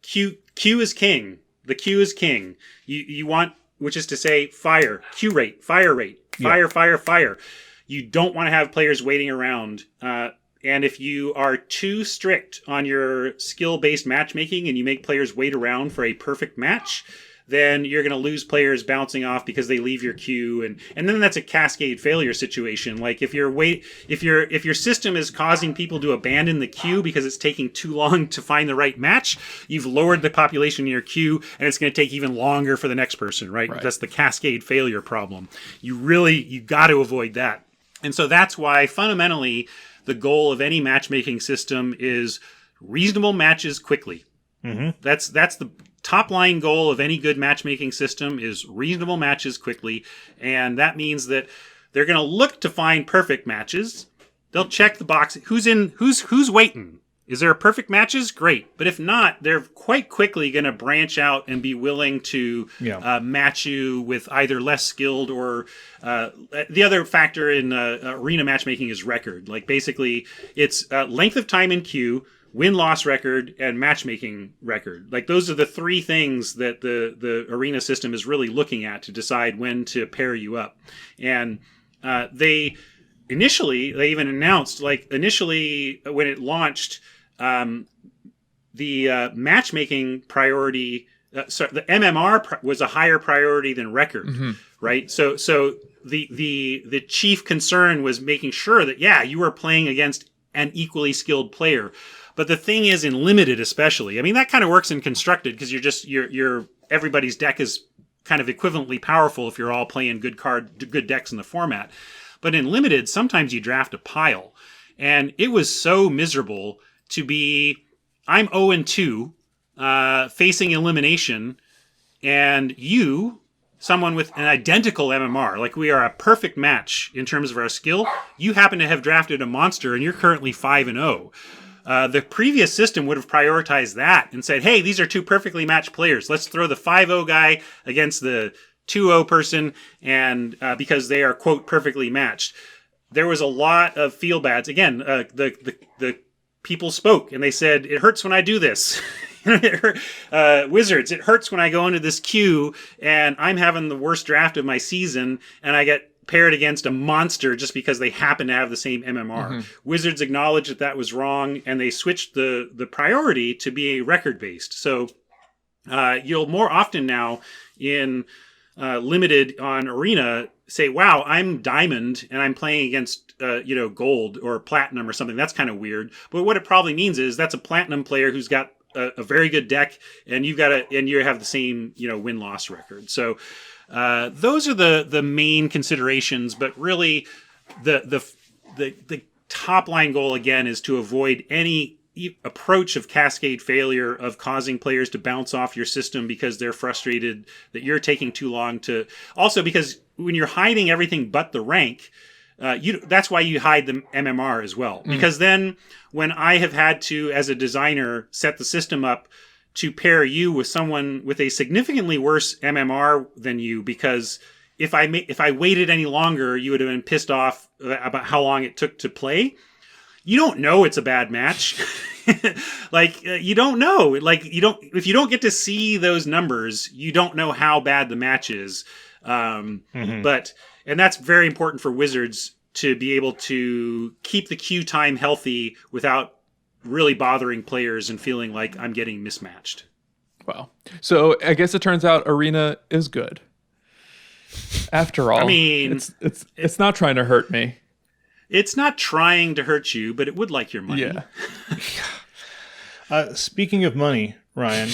Q is king. The Q is king. You want, which is to say, fire, Q rate, fire, fire. You don't want to have players waiting around. And if you are too strict on your skill-based matchmaking and you make players wait around for a perfect match, then you're going to lose players bouncing off because they leave your queue, and then that's a cascade failure situation. Like if your system is causing people to abandon the queue because it's taking too long to find the right match, you've lowered the population in your queue, and it's going to take even longer for the next person, right? That's the cascade failure problem. You got to avoid that. And so that's why fundamentally the goal of any matchmaking system is reasonable matches quickly. That's the top line goal of any good matchmaking system is reasonable matches quickly. And that means that they're going to look to find perfect matches. They'll check the box. Who's waiting? Is there a perfect matches? Great. But if not, they're quite quickly going to branch out and be willing to match you with either less skilled or the other factor in arena matchmaking is record. Like basically it's length of time in queue, win-loss record, and matchmaking record. Like those are the three things that the arena system is really looking at to decide when to pair you up. And they even announced, like initially when it launched, the matchmaking priority, the MMR was a higher priority than record, right? So the chief concern was making sure that, you were playing against an equally skilled player. But the thing is, in limited especially, I mean, that kind of works in constructed because you're everybody's deck is kind of equivalently powerful if you're all playing good decks in the format. But in limited, sometimes you draft a pile. And it was so miserable to be, I'm 0-2, facing elimination, and you, someone with an identical MMR, like we are a perfect match in terms of our skill, you happen to have drafted a monster and you're currently 5-0. The previous system would have prioritized that and said, hey, these are two perfectly matched players. Let's throw the 5-0 guy against the 2-0 person, and because they are, quote, perfectly matched. There was a lot of feel bads. Again, the people spoke, and they said, it hurts when I do this. Wizards, it hurts when I go into this queue, and I'm having the worst draft of my season, and I get paired against a monster just because they happen to have the same MMR. Wizards acknowledged that was wrong, and they switched the priority to be record-based. So you'll more often now in limited on Arena say, wow, I'm diamond and I'm playing against gold or platinum or something. That's kind of weird. But what it probably means is that's a platinum player who's got a very good deck, and you have the same win-loss record. So those are the main considerations, but really the top line goal again is to avoid any approach of cascade failure of causing players to bounce off your system because they're frustrated that you're taking too long to. Also, because when you're hiding everything but the rank, that's why you hide the MMR as well. Because then when I have had to, as a designer, set the system up to pair you with someone with a significantly worse MMR than you, because if I waited any longer, you would have been pissed off about how long it took to play. You don't know it's a bad match. You don't know. If you don't get to see those numbers, you don't know how bad the match is. And that's very important for Wizards to be able to keep the queue time healthy without really bothering players and feeling like I'm getting mismatched. Wow. So I guess it turns out Arena is good. After all, I mean, it's not trying to hurt me. It's not trying to hurt you, but it would like your money. Yeah. Speaking of money, Ryan,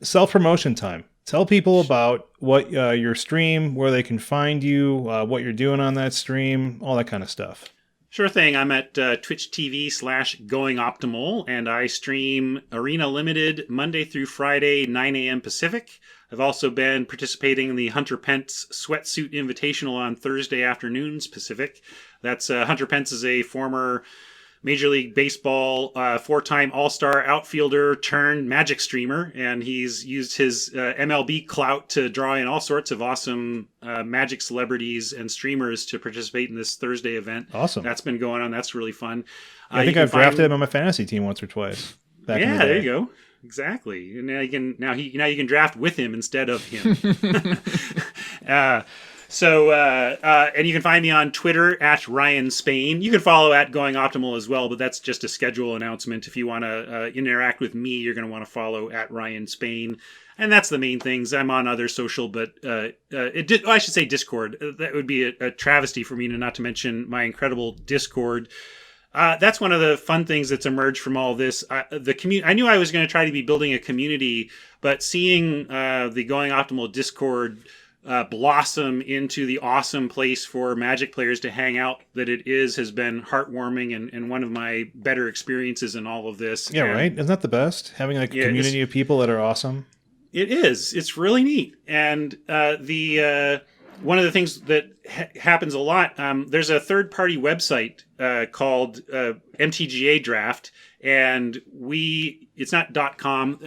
self-promotion time. Tell people about what your stream, where they can find you, what you're doing on that stream, all that kind of stuff. Sure thing. I'm at Twitch TV/Going Optimal, and I stream Arena Limited Monday through Friday, 9 a.m. Pacific. I've also been participating in the Hunter Pence Sweatsuit Invitational on Thursday afternoons Pacific. That's Hunter Pence is a former Major League Baseball four-time All-Star outfielder turned Magic streamer, and he's used his MLB clout to draw in all sorts of awesome Magic celebrities and streamers to participate in this Thursday event. Awesome. That's been going on. That's really fun. I think I've drafted him on my fantasy team once or twice. Yeah, there you go. Exactly. And now you can draft with him instead of him. And you can find me on Twitter at Ryan Spain. You can follow at Going Optimal as well, but that's just a schedule announcement. If you want to interact with me, you're going to want to follow at Ryan Spain. And that's the main things. I'm on other social, but I should say Discord. That would be a travesty for me to not to mention my incredible Discord. That's one of the fun things that's emerged from all this. The community. I knew I was going to try to be building a community, but seeing the Going Optimal Discord blossom into the awesome place for Magic players to hang out that it has been heartwarming and one of my better experiences in all of this. Yeah, right? Isn't that the best? Having like a community of people that are awesome? It is. It's really neat. And one of the things that happens a lot, there's a third-party website called MTGA Draft, and it's not .com.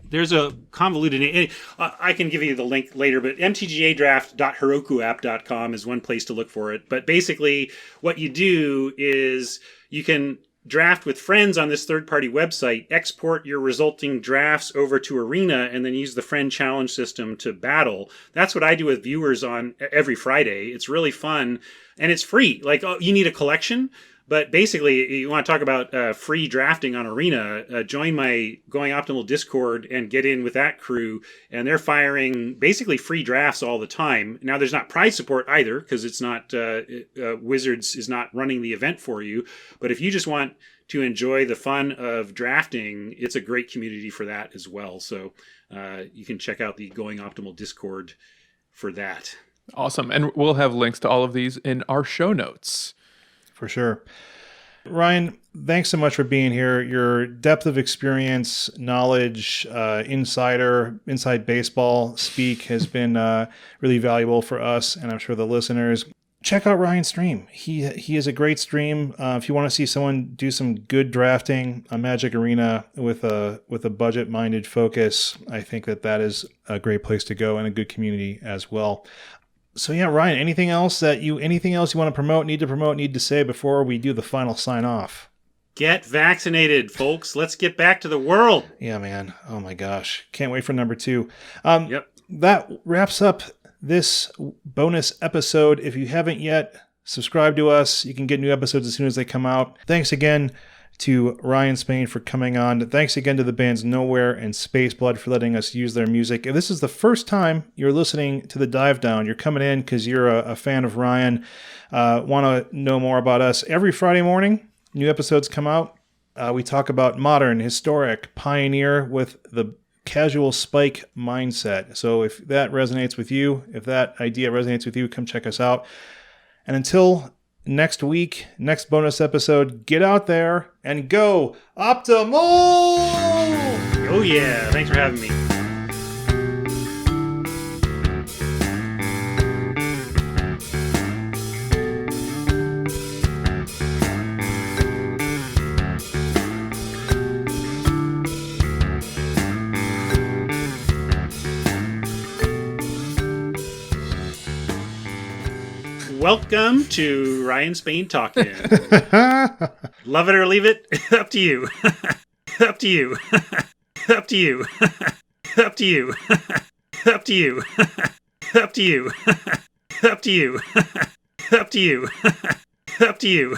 There's a convoluted name. I can give you the link later, but mtgadraft.herokuapp.com is one place to look for it. But basically, what you do is you can draft with friends on this third-party website, export your resulting drafts over to Arena, and then use the friend challenge system to battle. That's what I do with viewers on every Friday. It's really fun, and it's free. Like, you need a collection, but basically, you want to talk about free drafting on Arena, join my Going Optimal Discord and get in with that crew, and they're firing basically free drafts all the time. Now, there's not prize support either, because it's not Wizards is not running the event for you, but if you just want to enjoy the fun of drafting, it's a great community for that as well. So you can check out the Going Optimal Discord for that. Awesome. And we'll have links to all of these in our show notes. For sure. Ryan, thanks so much for being here. Your depth of experience, knowledge, inside baseball speak has been really valuable for us, and I'm sure the listeners. Check out Ryan's stream. He is a great stream. If you want to see someone do some good drafting on Magic Arena with a budget-minded focus, I think that is a great place to go and a good community as well. So yeah, Ryan, anything else you want to promote, need to say before we do the final sign off? Get vaccinated, folks. Let's get back to the world. Yeah, man. Oh my gosh. Can't wait for number 2. Yep. That wraps up this bonus episode. If you haven't yet, subscribe to us. You can get new episodes as soon as they come out. Thanks again to Ryan Spain for coming on. Thanks again to the bands Nowhere and Spaceblood for letting us use their music. If this is the first time you're listening to the Dive Down, you're coming in because you're a fan of Ryan, want to know more about us, every Friday morning, new episodes come out. We talk about modern, historic, pioneer with the casual spike mindset. So if that resonates with you, if that idea resonates with you, come check us out. And until next week, next bonus episode, get out there and go Optimal! Oh yeah, thanks for having me. Welcome to Ryan Spain Talking. Love it or leave it. Up to you. Up to you. Up to you. Up to you. Up to you. Up to you. Up to you. Up to you. Up to you.